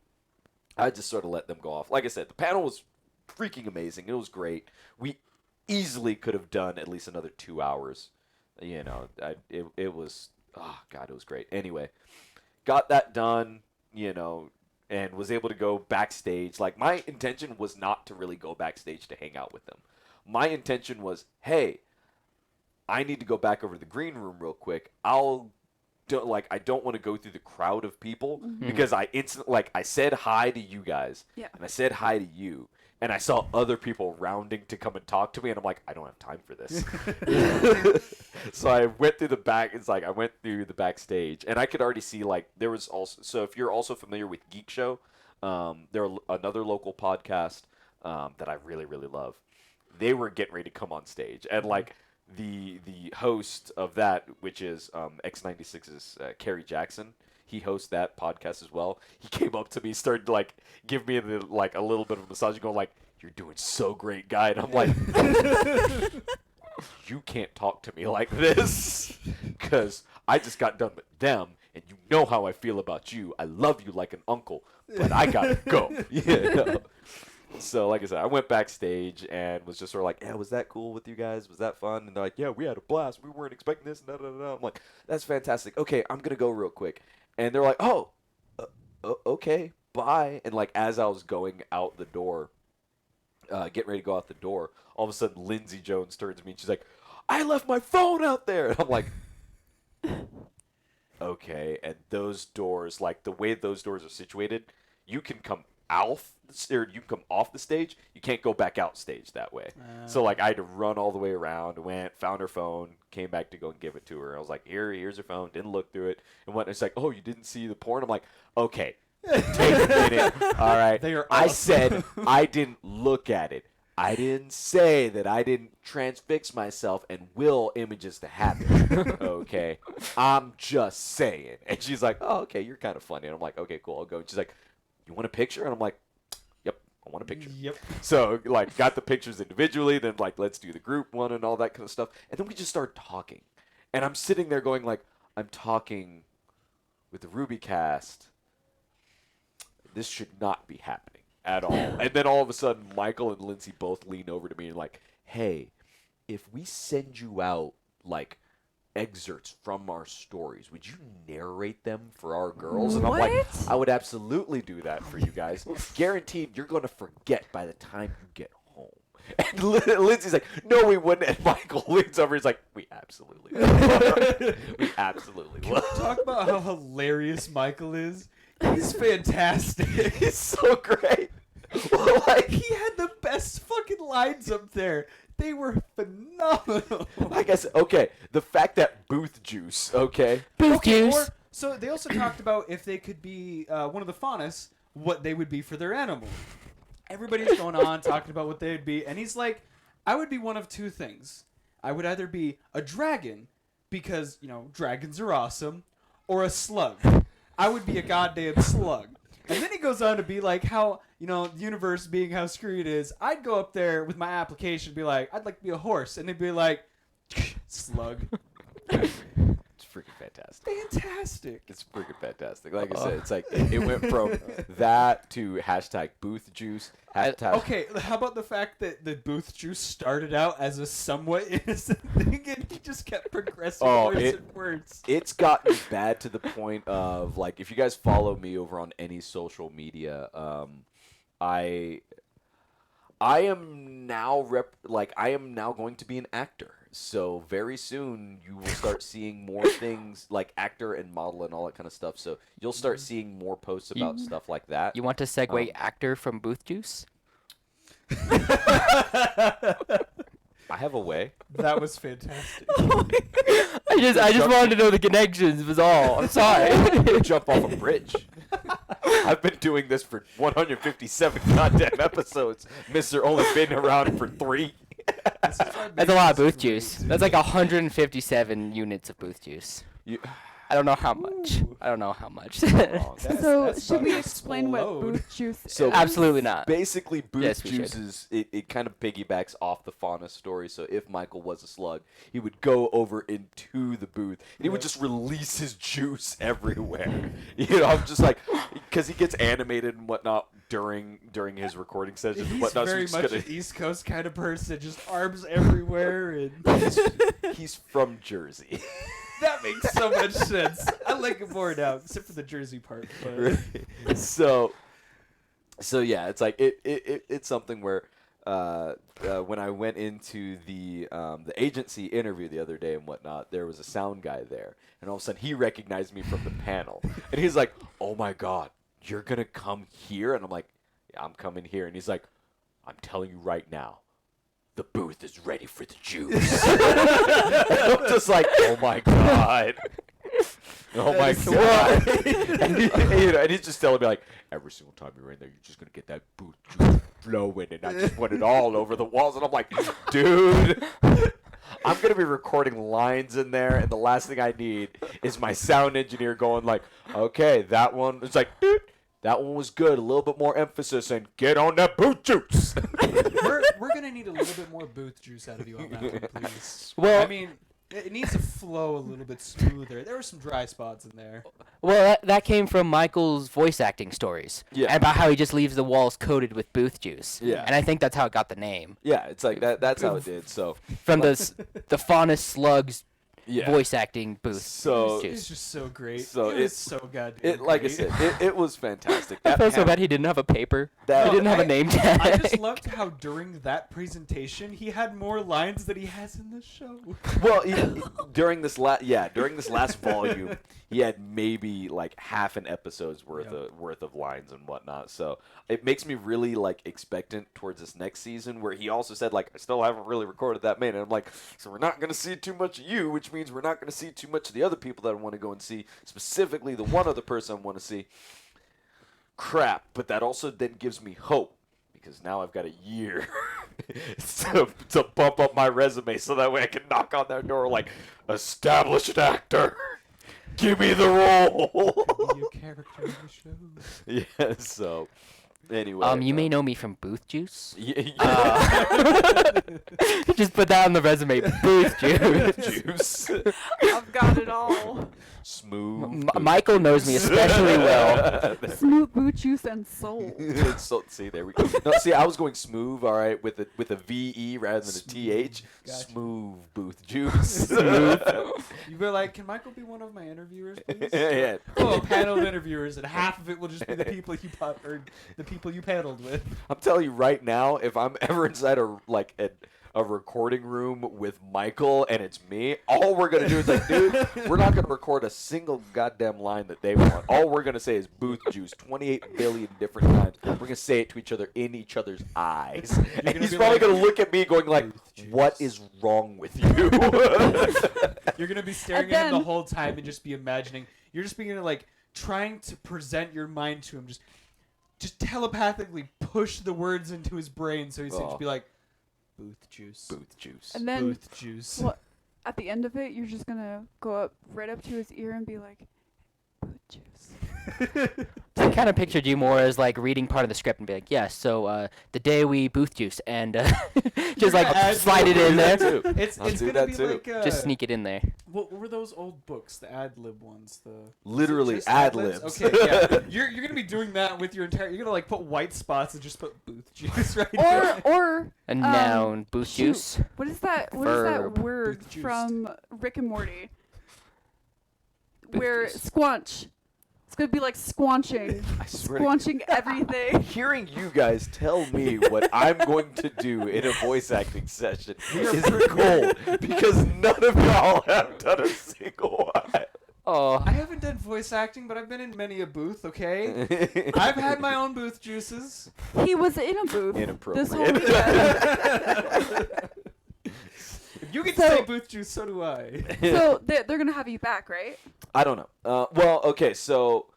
I just sort of let them go off. Like I said, the panel was freaking amazing. It was great. We easily could have done at least another 2 hours. You know, it was... Oh, God, it was great. Anyway, got that done, you know, and was able to go backstage. Like, my intention was not to really go backstage to hang out with them. My intention was, hey, I need to go back over to the green room real quick. I don't want to go through the crowd of people because I said hi to you guys. Yeah. And I said hi to you. And I saw other people rounding to come and talk to me, and I'm like, I don't have time for this. So I went through the back. It's like I went through the backstage, and I could already see like there was also. So if you're also familiar with Geek Show, they're another local podcast that I really really love. They were getting ready to come on stage, and like the host of that, which is X96's Kerry Jackson. He hosts that podcast as well. He came up to me, started to like give me like a little bit of a massage, going like, "You're doing so great, guy." And I'm like, "You can't talk to me like this, because I just got done with them, and you know how I feel about you. I love you like an uncle, but I gotta go." You know? So, like I said, I went backstage and was just sort of like, yeah, was that cool with you guys? Was that fun? And they're like, yeah, we had a blast. We weren't expecting this. Da, da, da, da. I'm like, that's fantastic. Okay, I'm going to go real quick. And they're like, oh, okay, bye. And, like, as I was going out the door, getting ready to go out the door, all of a sudden Lindsay Jones turns to me and she's like, I left my phone out there. And I'm like, okay. And those doors, like, the way those doors are situated, you can come you come off the stage. You can't go back out stage that way. So like I had to run all the way around. Went, found her phone, came back to go and give it to her. I was like, here's her phone. Didn't look through it and whatnot. It's like, oh, you didn't see the porn? I'm like, okay, take a minute. All right. They are I awesome. said I didn't look at it. I didn't say that I didn't transfix myself and will images to happen. Okay, I'm just saying. And she's like, oh, okay, you're kind of funny. And I'm like, okay, cool, I'll go. And she's like, you want a picture? And I'm like, yep, I want want a picture. Yep. So, like, got the pictures individually, then, like, let's do the group one and all that kind of stuff. And then we just started talking. And I'm sitting there going, like, I'm talking with the Ruby cast. This should not be happening at all. And then all of a sudden, Michael and Lindsay both lean over to me and like, hey, if we send you out, like, excerpts from our stories, would you narrate them for our girls? And I'm like, What? I would absolutely do that for you guys. Guaranteed you're going to forget by the time you get home. And Lindsay's like, no, we wouldn't. And Michael leans over. He's like, we absolutely will. We absolutely will. Talk about how hilarious Michael is. He's fantastic. He's so great. Well, like, He had the best fucking lines up there. They were phenomenal. I guess, okay, the fact that Booth Juice, okay? Booth juice. So they also talked about if they could be one of the faunus, what they would be for their animal. Everybody's going on talking about what they'd be, and he's like, I would be one of two things. I would either be a dragon, because, you know, dragons are awesome, or a slug. I would be a goddamn slug. And then he goes on to be like how, you know, the universe being how screwed it is, I'd go up there with my application and be like, I'd like to be a horse. And they'd be like, slug. It's freaking fantastic. Fantastic. It's freaking fantastic. Like I said, it's like, it went from that to hashtag Booth Juice, hashtag... Okay, how about the fact that the Booth Juice started out as a somewhat innocent thing and he just kept progressing worse and worse? It's gotten bad to the point of, like, if you guys follow me over on any social media, I am now going to be an actor. So very soon you will start seeing more things like actor and model and all that kind of stuff. So you'll start seeing more posts about stuff like that. You want to segue actor from Booth Juice? I have a way. That was fantastic. I just wanted to know the connections was all. I'm sorry. Jump off a bridge. I've been doing this for 157 goddamn episodes. Mister only been around for 3. That's a lot of Booth Juice. That's like 157 units of Booth Juice. I don't know how much. Ooh. I don't know how much. So that's should we fucking explain what explode. booth juice is? So Absolutely not. Basically, Booth Yes, we Juice should. is it kind of piggybacks off the fauna story. So if Michael was a slug, he would go over into the booth and he would just release his juice everywhere. You know, I'm just like, because he gets animated and whatnot during his recording sessions and He's whatnot. very so much an East Coast kind of person, just arms everywhere, and he's from Jersey. that makes so much sense. I like it more now, except for the Jersey part. But so yeah, it's like it's something where when I went into the agency interview the other day and whatnot, there was a sound guy there, and all of a sudden he recognized me from the panel, and he's like, "Oh my God, you're gonna come here?" And I'm like, "Yeah, I'm coming here," and he's like, "I'm telling you right now, the booth is ready for the juice." I'm just like, oh my God. Oh my God. And he's just telling me, like, every single time you're in there, you're just going to get that booth juice flowing, and I just want it all over the walls. And I'm like, dude, I'm going to be recording lines in there, and the last thing I need is my sound engineer going like, okay, that one, it's like, dude, that one was good. A little bit more emphasis, and get on that booth juice. we're gonna need a little bit more Booth Juice out of you on that one, please. Well- I mean, it needs to flow a little bit smoother. There were some dry spots in there. Well, that came from Michael's voice acting stories. Yeah. And about how he just leaves the walls coated with Booth Juice. Yeah. And I think that's how it got the name. Yeah, it's like that's how it did. So From the faunus slugs yeah. voice acting Booth So- It's Juice. just so great. So it was it's- so goddamn It, like I great. said, it was fantastic. I That felt so panel- bad he didn't have a paper. That- He didn't have I- a name tag. I just loved how during that presentation he had more lines than he has in the show. Well, during this last volume, he had maybe like half an episode's worth of lines and whatnot. So it makes me really like expectant towards this next season, where he also said like, I still haven't really recorded that man, and I'm like, so we're not gonna see too much of you, which means we're not gonna see too much of the other people that I want to go and see, specifically the one other person I want to see. Crap, but that also then gives me hope, because now I've got a year to bump up my resume, so that way I can knock on their door like, established actor, give me the role. Be a character in the show. Yeah, so Anyway. You may know me from Booth Juice. Yeah. Just put that on the resume. Booth Juice. Juice. I've got it all. Smooth. Michael knows me especially well. Smooth boot juice and soul. So, see, there we go. No, see, I was going smooth, all right, with a VE rather than a TH. Gotcha. Smooth Booth Juice. You were like, can Michael be one of my interviewers, please? Yeah. Oh, a panel of interviewers, and half of it will just be the people you paneled with. I'm telling you right now, if I'm ever inside a recording room with Michael and it's me, all we're gonna do is like, dude, we're not gonna record a single goddamn line that they want. All we're gonna say is Booth Juice 28 billion different times. We're gonna say it to each other in each other's eyes. And gonna he's be probably like, gonna look at me going like, what is wrong with you? You're gonna be staring And at him the then- whole time and just be imagining. You're just being like trying to present your mind to him, just telepathically push the words into his brain, so he's going to be like, Booth Juice. Booth Juice. And then Booth Juice. what? At the end of it, you're just gonna go up right up to his ear and be like, boot juice. I kind of pictured you more as like reading part of the script and be like, yes, so the day we Booth Juice, and just like Add- slide it in there. Too. It's I'll it's do gonna that be too. like Just sneak it in there. what were those old books, the ad lib ones? Literally just ad-libs. Okay, yeah. You're gonna be doing that with your entire. You're gonna like put white spots and just put Booth Juice right there. Or A noun, Booth shoot. Juice. what is that? What is that Verb. word Booth juiced. from Rick and Morty? Booth Where juice. squanch. It's gonna be like squanching, I swear to squanching everything. hearing you guys tell me what I'm going to do in a voice acting session is gold because none of y'all have done a single one. Oh, I haven't done voice acting, but I've been in many a booth. Okay, I've had my own booth juices. He was in a booth this whole Inappropriate. weekend. If you get So- to say booth juice, so do I. So they're gonna have you back, right? I don't know. Well, okay, so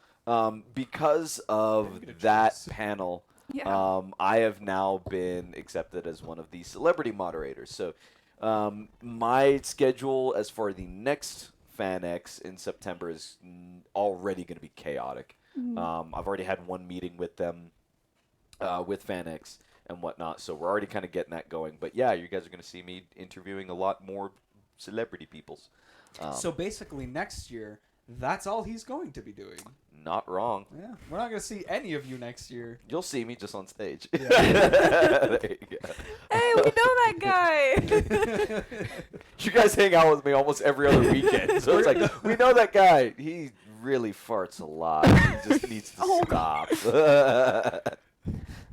because of get a that choice. panel, Yeah. I have now been accepted as one of the celebrity moderators. So my schedule as for the next FanX in September is already going to be chaotic. I've already had one meeting with them, with FanX and whatnot, so we're already kind of getting that going. But yeah, you guys are going to see me interviewing a lot more celebrity peoples. So basically, next year, that's all he's going to be doing. Not wrong. Yeah, we're not gonna see any of you next year. You'll see me just on stage. Yeah. There you go. Hey, we know that guy. You guys hang out with me almost every other weekend, so it's like we know that guy. He really farts a lot. He just needs to Oh. stop.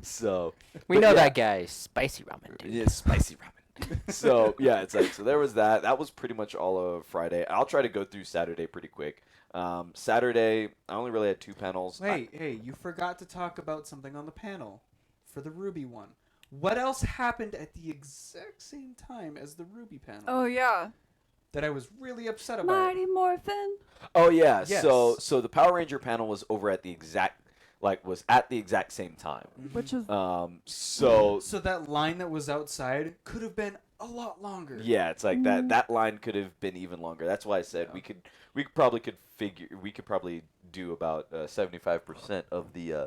So we but know yeah. that guy, spicy ramen dude. Yeah, spicy ramen. So yeah, it's like so there was that. That was pretty much all of Friday. I'll try to go through Saturday pretty quick. Saturday, I only really had 2 panels. Hey, you forgot to talk about something on the panel for the Ruby one. What else happened at the exact same time as the Ruby panel Oh yeah. that I was really upset about? Mighty Morphin. Oh yeah, Yes. so the Power Ranger panel was over at the exact same time. Which is So So that line that was outside could have been a lot longer. yeah, it's like that line could have been even longer. That's why I said Yeah. we could probably do about 75% of the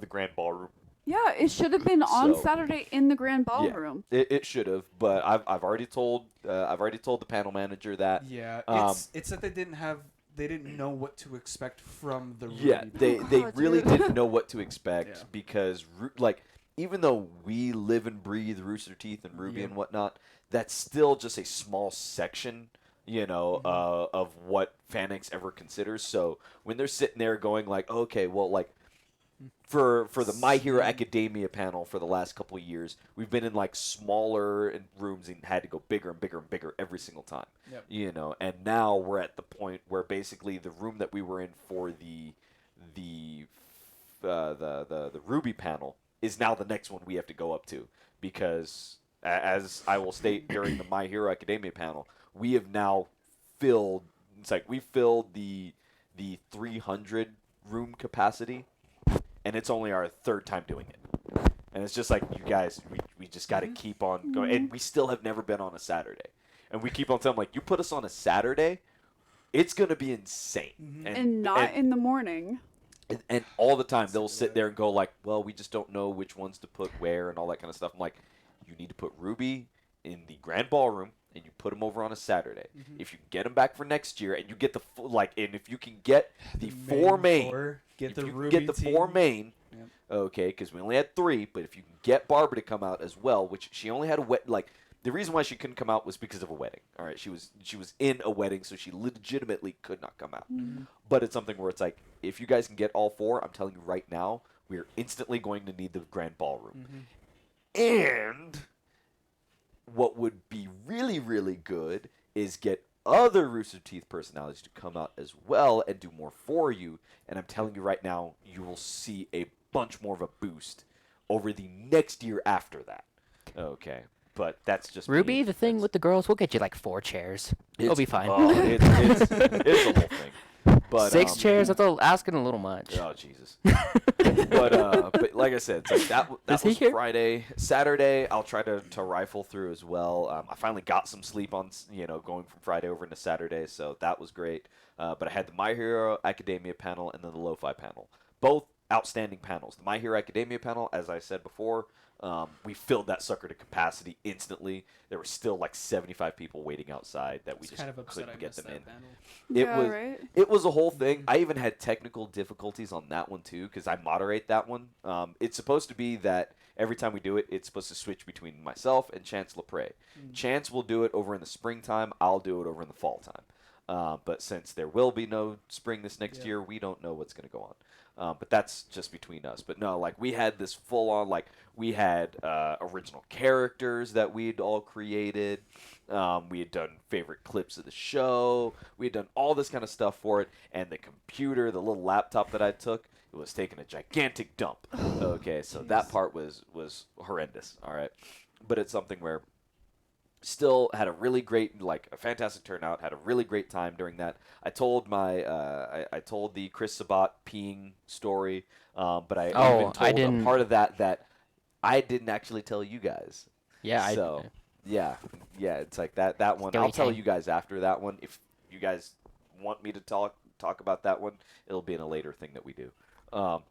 grand ballroom. yeah. It should have been on So- Saturday in the Grand Ballroom. It should have, but I've already told the panel manager that. Yeah, Um, it's that they didn't know what to expect from the Ruby. Yeah, they Oh, really dude. didn't know what to expect Yeah. because like even though we live and breathe Rooster Teeth and Ruby Yeah. and whatnot, that's still just a small section, of what FanX ever considers. So when they're sitting there going like, okay, well, like for the My Hero Academia panel for the last couple of years, we've been in like smaller rooms and had to go bigger and bigger and bigger every single time. Yep. And now we're at the point where basically the room that we were in for the Ruby panel is now the next one we have to go up to because as I will state during the My Hero Academia panel, we have now filled. It's like we filled the 300 room capacity, and it's only our 3rd time doing it. And it's just like you guys, we just got to keep on going, and we still have never been on a Saturday, and we keep on telling like you put us on a Saturday, it's gonna be insane. And not in the morning. And all the time they'll sit there and go like, well, we just don't know which ones to put where and all that kind of stuff. I'm like, you need to put Ruby in the grand ballroom and you put them over on a Saturday. If you can get them back for next year and you get the and if you can get the four main, get if the you can Ruby get the four team. main, Yep. okay, because we only had 3, but if you can get Barbara to come out as well, which she only had a the reason why she couldn't come out was because of a wedding. All right, she was in a wedding, so she legitimately could not come out. But it's something where it's like, if you guys can get all 4, I'm telling you right now, we are instantly going to need the grand ballroom. And what would be really, really good is get other Rooster Teeth personalities to come out as well and do more for you. And I'm telling you right now, you will see a bunch more of a boost over the next year after that. Okay. But that's just Ruby, me. the thing with the girls, we'll get you like 4 chairs. It'll be fine. Oh, it's a whole thing. But 6 chairs, that's asking a little much. Oh Jesus! but like I said, it's like that was Friday. Saturday, I'll try to rifle through as well. I finally got some sleep on going from Friday over into Saturday, so that was great. But I had the My Hero Academia panel and then the Lo-Fi panel, both outstanding panels. The My Hero Academia panel, as I said before, we filled that sucker to capacity instantly. There were still like 75 people waiting outside that we just couldn't get them in. It was a whole thing. I even had technical difficulties on that one too because I moderate that one. It's supposed to be that every time we do it, it's supposed to switch between myself and Chance Lepre. Chance will do it over in the springtime. I'll do it over in the fall time. But since there will be no spring this next year, we don't know what's going to go on. But that's just between us. But no, like we had this full on, like we had original characters that we'd all created. We had done favorite clips of the show. We had done all this kind of stuff for it. And the computer, the little laptop that I took, it was taking a gigantic dump. Okay, so that part was horrendous. All right, but it's something where still had a really great, a fantastic turnout. Had a really great time during that. I told I told the Chris Sabat peeing story, but I even told a part of that I didn't actually tell you guys. Yeah, so yeah, it's like that one. I'll tell you guys after that one. If you guys want me to talk about that one, it'll be in a later thing that we do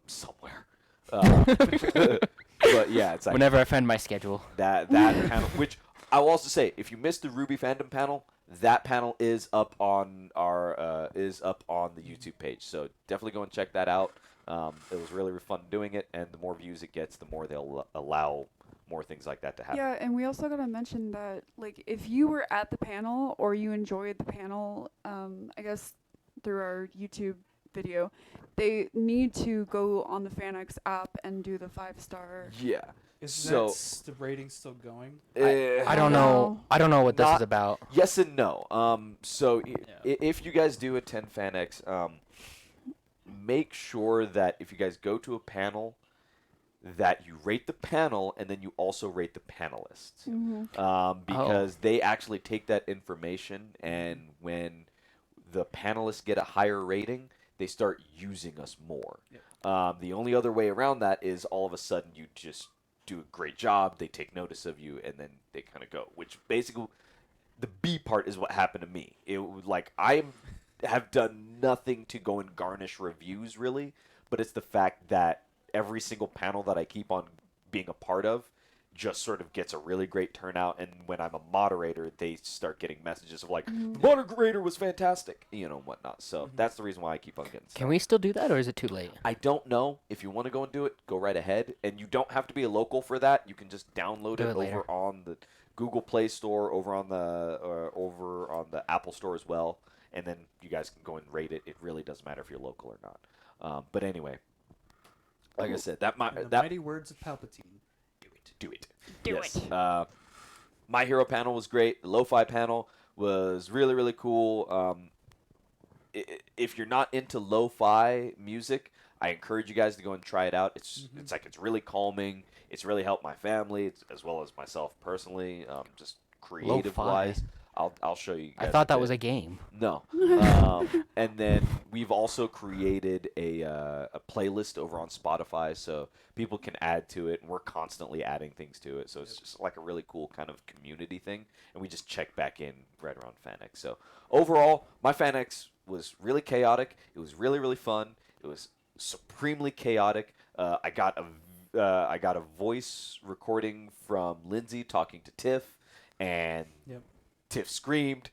somewhere. But yeah, it's like whenever I find my schedule. That panel, which I will also say, if you missed the Ruby fandom panel, that panel is up on our the YouTube page. So definitely go and check that out. It was really fun doing it, and the more views it gets, the more they'll allow more things like that to happen. Yeah, and we also gotta mention that, like, if you were at the panel or you enjoyed the panel, I guess through our YouTube video, they need to go on the FanX app and do the 5-star. Yeah. Is the rating still going? I don't know. I don't know what this is about. Yes and no. So if you guys do attend FanX, make sure that if you guys go to a panel, that you rate the panel and then you also rate the panelists. Because they actually take that information, and when the panelists get a higher rating, they start using us more. The only other way around that is all of a sudden you just do a great job, they take notice of you, and then they kind of go. Which basically, the B part is what happened to me. It was like I have done nothing to go and garnish reviews really, but it's the fact that every single panel that I keep on being a part of just sort of gets a really great turnout, and when I'm a moderator, they start getting messages of like, the moderator was fantastic, and whatnot. So that's the reason why I keep on getting stuff. Can we still do that, or is it too late? I don't know. If you want to go and do it, go right ahead. And you don't have to be a local for that. You can just download it over on the Google Play Store, over on the Apple Store as well, and then you guys can go and rate it. It really doesn't matter if you're local or not. But anyway, like I said, that mighty words of Palpatine. Do it. My Hero panel was great. The Lo-Fi panel was really, really cool. If you're not into lo-fi music, I encourage you guys to go and try it out. It's really calming. It's really helped my family as well as myself personally. Just creative wise, I'll show you guys. I thought that was a game. No. And then we've also created a playlist over on Spotify, so people can add to it, and we're constantly adding things to it. So it's just like a really cool kind of community thing, and we just check back in right around FanX. So overall, my FanX was really chaotic. It was really, really fun. It was supremely chaotic. I got a voice recording from Lindsay talking to Tiff, and Yep. Tiff screamed.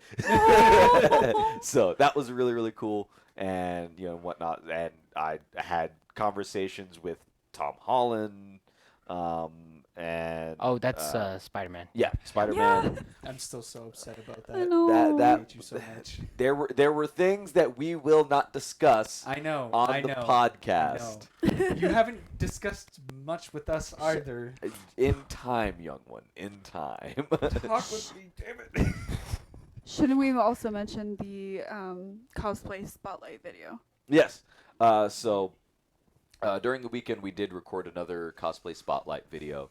So that was really, really cool, and whatnot. And I had conversations with Tom Holland, and Oh, that's Spider-Man. yeah, Spider-Man. Yeah. I'm still so upset about I that. know. I hate you so much. There were things that we will not discuss I know. on I the know. podcast. I know. You haven't discussed much with us either. In time, young one. In time. Talk with me, damn it. Shouldn't we also mention the cosplay spotlight video? Yes. So during the weekend, we did record another cosplay spotlight video.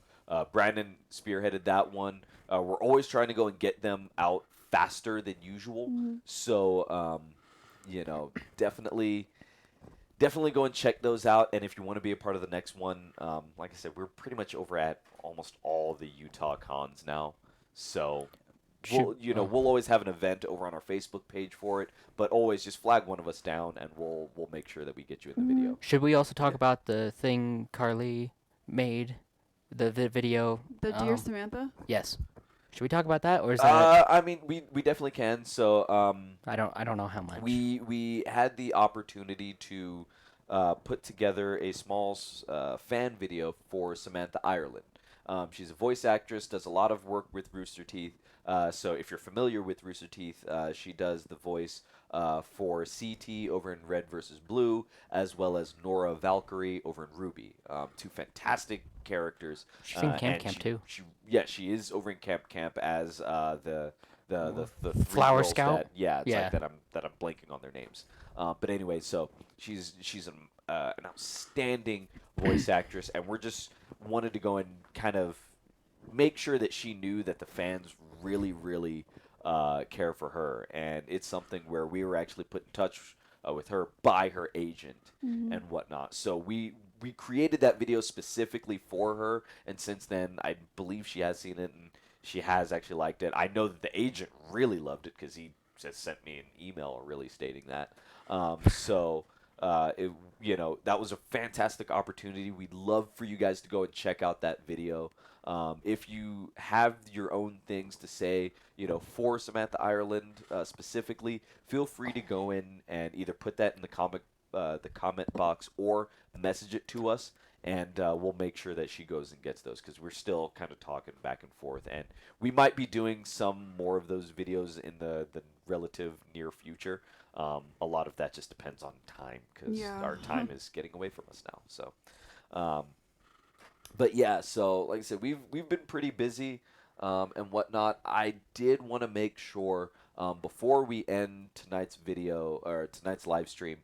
Brandon spearheaded that one. We're always trying to go and get them out faster than usual. Mhm. So, definitely go and check those out. And if you want to be a part of the next one, like I said, we're pretty much over at almost all the Utah cons now. So we'll always have an event over on our Facebook page for it, but always just flag one of us down, and we'll make sure that we get you in the video. Should we also talk about the thing Carly made, the video? The Dear Samantha? Yes. Should we talk about that, or is that? I mean, we definitely can. So I don't know how much. we had the opportunity to put together a small fan video for Samantha Ireland. She's a voice actress, does a lot of work with Rooster Teeth. So if you're familiar with Rooster Teeth, she does the voice for CT over in Red vs. Blue, as well as Nora Valkyrie over in Ruby. Two fantastic characters. She's in Camp and Camp too. She is over in Camp as the three Flower girls Scout? That, yeah, it's Yeah. like that I'm blanking on their names. But anyway, so she's an outstanding voice actress, and we're just wanted to go and kind of make sure that she knew that the fans really, really care for her, and it's something where we were actually put in touch with her by her agent and whatnot. So we created that video specifically for her, and since then, I believe she has seen it and she has actually liked it. I know that the agent really loved it because he just sent me an email really stating that. That was a fantastic opportunity. We'd love for you guys to go and check out that video. If you have your own things to say, for Samantha Ireland specifically, feel free to go in and either put that in the comment box or message it to us, and we'll make sure that she goes and gets those, because we're still kind of talking back and forth, and we might be doing some more of those videos in the relative near future. A lot of that just depends on time, because our time is getting away from us now. So, but yeah, so like I said, we've been pretty busy and whatnot. I did want to make sure before we end tonight's video or tonight's live stream,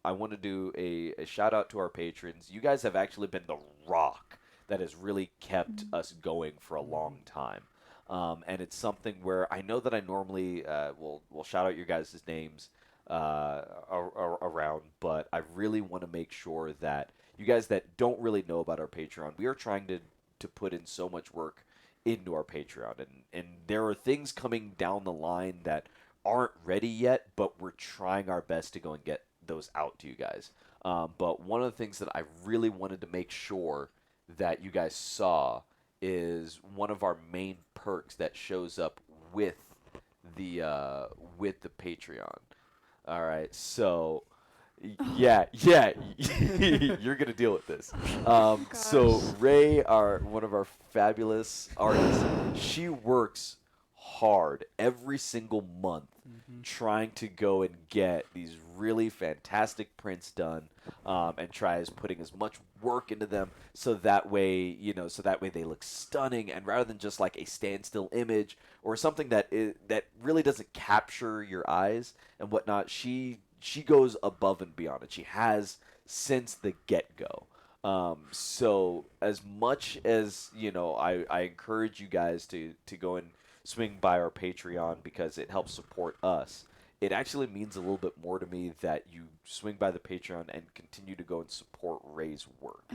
I want to do a shout out to our patrons. You guys have actually been the rock that has really kept us going for a long time. And it's something where I know that I normally will shout out your guys' names around, but I really want to make sure that you guys that don't really know about our Patreon, we are trying to put in so much work into our Patreon, and there are things coming down the line that aren't ready yet, but we're trying our best to go and get those out to you guys. But one of the things that I really wanted to make sure that you guys saw is one of our main perks that shows up with the Patreon. All right, so yeah, you're gonna deal with this. So Ray, one of our fabulous artists, she works hard every single month trying to go and get these really fantastic prints done, and tries putting as much work into them so that way they look stunning, and rather than just like a standstill image or something that really doesn't capture your eyes and whatnot, she goes above and beyond it. She has since the get-go. So as much as I encourage you guys to go and swing by our Patreon because it helps support us, it actually means a little bit more to me that you swing by the Patreon and continue to go and support Ray's work,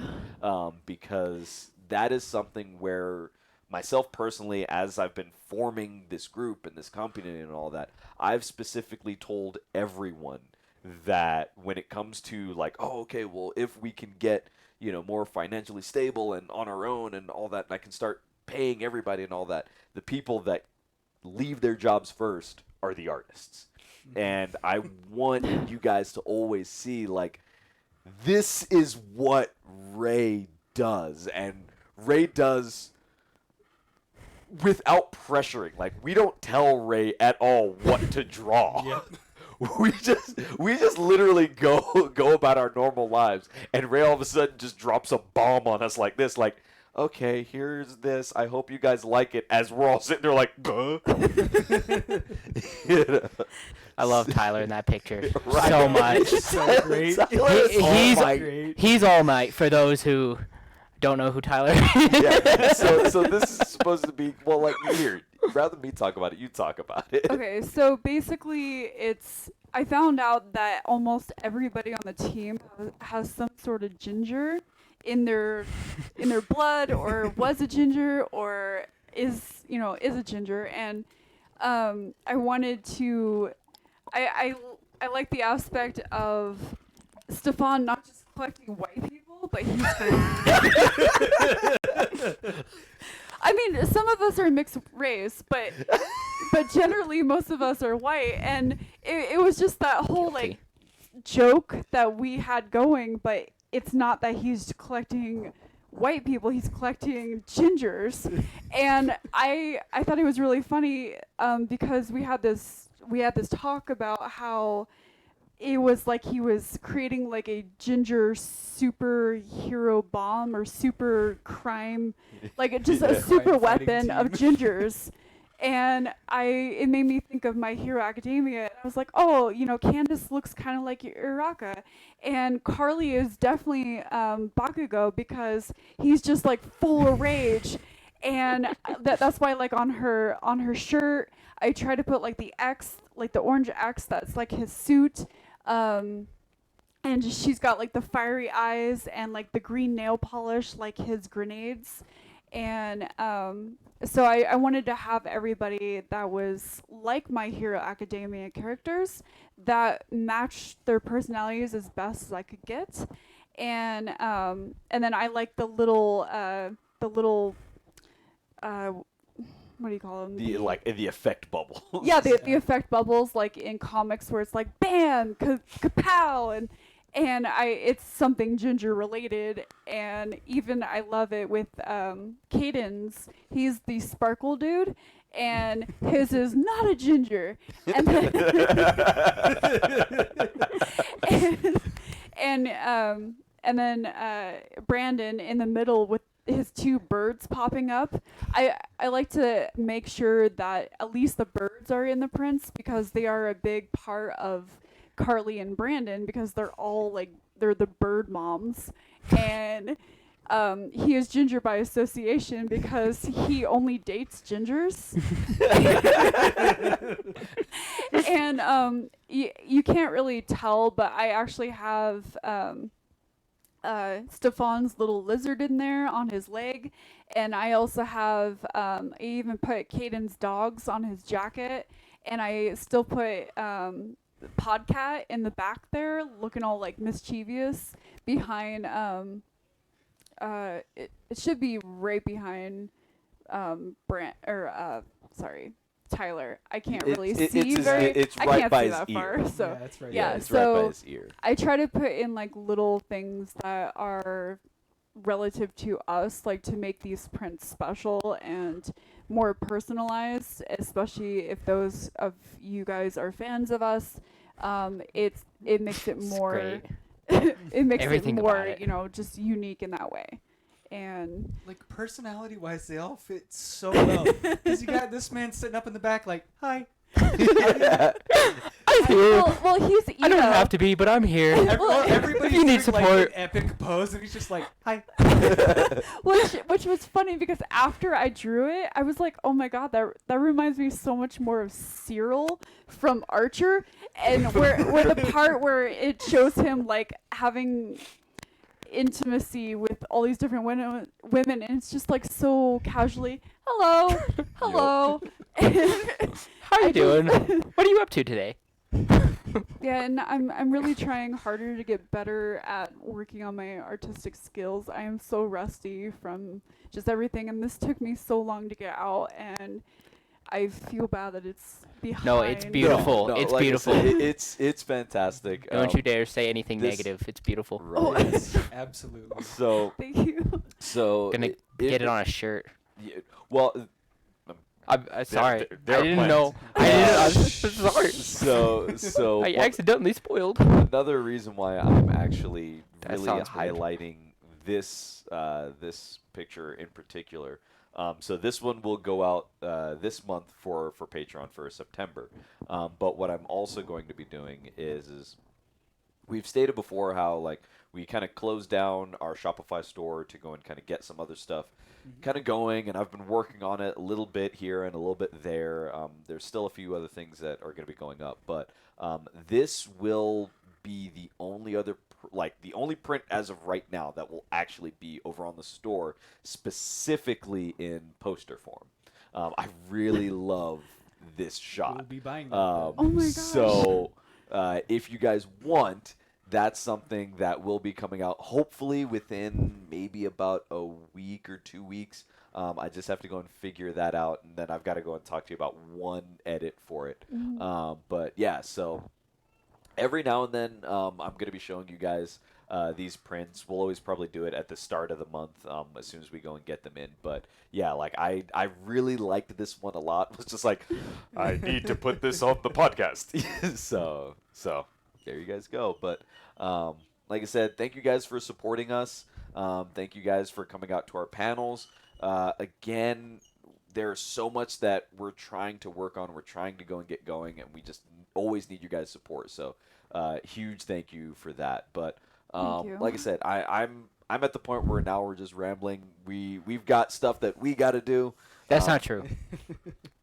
because that is something where myself personally, as I've been forming this group and this company and all that, I've specifically told everyone that when it comes to like, oh, okay, well, if we can get, more financially stable and on our own and all that, and I can start paying everybody and all that, the people that leave their jobs first are the artists. And I want you guys to always see, like, this is what Ray does. And Ray does without pressuring. Like, we don't tell Ray at all what to draw. Yep. We just literally go about our normal lives, and Ray all of a sudden just drops a bomb on us like this, like, okay, here's this. I hope you guys like it. As we're all sitting there like, huh? I love Tyler in that picture Right. so much. So great. He's All Might for those who don't know who Tyler is. Yeah. So this is supposed to be, well, like, here, rather than me talk about it, you talk about it. Okay, so basically, I found out that almost everybody on the team has some sort of ginger in their blood, or was a ginger, or is a ginger, and I wanted to, I like the aspect of Stephan not just collecting white people, but he's I mean, some of us are mixed race, but generally most of us are white, and it was just that whole like joke that we had going, but it's not that he's collecting white people, he's collecting gingers. And I thought it was really funny because we had this talk about how it was like he was creating like a ginger superhero bomb or super crime, like just a super weapon of gingers. And it made me think of My Hero Academia. And I was like, oh, Candace looks kind of like Uraka. And Carly is definitely Bakugo because he's just like full of rage. And that's why, like, on her shirt, I try to put like the X, like the orange X that's like his suit. And she's got like the fiery eyes and like the green nail polish like his grenades. And so I wanted to have everybody that was like My Hero Academia characters that matched their personalities as best as I could get. And then I like the little what do you call them? The effect bubble. Yeah, the effect bubbles, like in comics where it's like bam, kapow, and it's something ginger related. And even I love it with Caden's. He's the sparkle dude, and his is not a ginger. And then and then Brandon in the middle with his two birds popping up. I like to make sure that at least the birds are in the prints because they are a big part of Carly and Brandon because they're all like they're the bird moms. And he is ginger by association because he only dates gingers. And you can't really tell, but I actually have Stephan's little lizard in there on his leg, and I also have I even put Caden's dogs on his jacket, and I still put Podcat in the back there looking all like mischievous behind it should be right behind Tyler. I can't really see it's I right can't by see his that ear. far. So Yeah, it's right. yeah, It's right by so his ear. I try to put in like little things that are relative to us, like to make these prints special and more personalized, especially if those of you guys are fans of us. It makes it more Great. it makes Everything it more, about it. just unique in that way. And Like, personality-wise, they all fit so well. Because you got this man sitting up in the back like, hi. I'm here. well, he's I don't have to be, but I'm here. Everybody's If you need doing, like, support. an epic pose, and he's just like, hi. which was funny because after I drew it, I was like, oh my god, that reminds me so much more of Cyril from Archer, and where the part where it shows him like having intimacy with all these different women, and it's just like so casually, hello. How you doing? What are you up to today? Yeah, and I'm really trying harder to get better at working on my artistic skills. I am so rusty from just everything, and this took me so long to get out, and I feel bad that it's behind. No, it's beautiful. It's like I beautiful. said, it's fantastic. Don't you dare say anything this- negative. It's beautiful. Right. Absolutely. So Thank you. Gonna get it on a shirt. Yeah, well, I'm sorry. there I are didn't plans. know. I didn't. I'm sorry. So I one- accidentally spoiled. another reason why I'm actually That really sounds weird. highlighting this this picture in particular. So this one will go out this month for Patreon for September. But what I'm also going to be doing is we've stated before how like we kind of closed down our Shopify store to go and kind of get some other stuff kind of going, and I've been working on it a little bit here and a little bit there. There's still a few other things that are going to be going up, but this will be the only other the only print as of right now that will actually be over on the store specifically in poster form. I really love this shot. We'll be buying that. Oh my gosh. So if you guys want, that's something that will be coming out hopefully within maybe about a week or 2 weeks. I just have to go and figure that out, and then I've got to go and talk to you about one edit for it. But yeah, so every now and then I'm going to be showing you guys these prints. We'll always probably do it at the start of the month as soon as we go and get them in. But yeah, like I really liked this one a lot. It was just like, I need to put this on the podcast. so there you guys go. But like I said, thank you guys for supporting us. Thank you guys for coming out to our panels. Again, there's so much that we're trying to work on. We're trying to go and get going, and we just always need you guys' support. So huge thank you for that. But Thank you. like I said, I'm at the point where now we're just rambling. We've got stuff that we got to do. That's not true.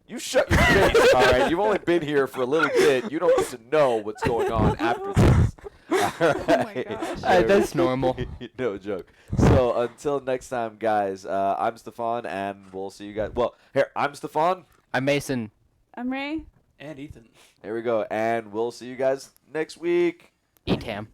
You shut your face, all right? You've only been here for a little bit. You don't get to know what's going on after this. All right. Oh my gosh. That's normal. No joke. So until next time, guys, I'm Stephan, and we'll see you guys. Well, here, I'm Stephan. I'm Mason. I'm Ray. And Ethan. There we go. And we'll see you guys next week. Etam.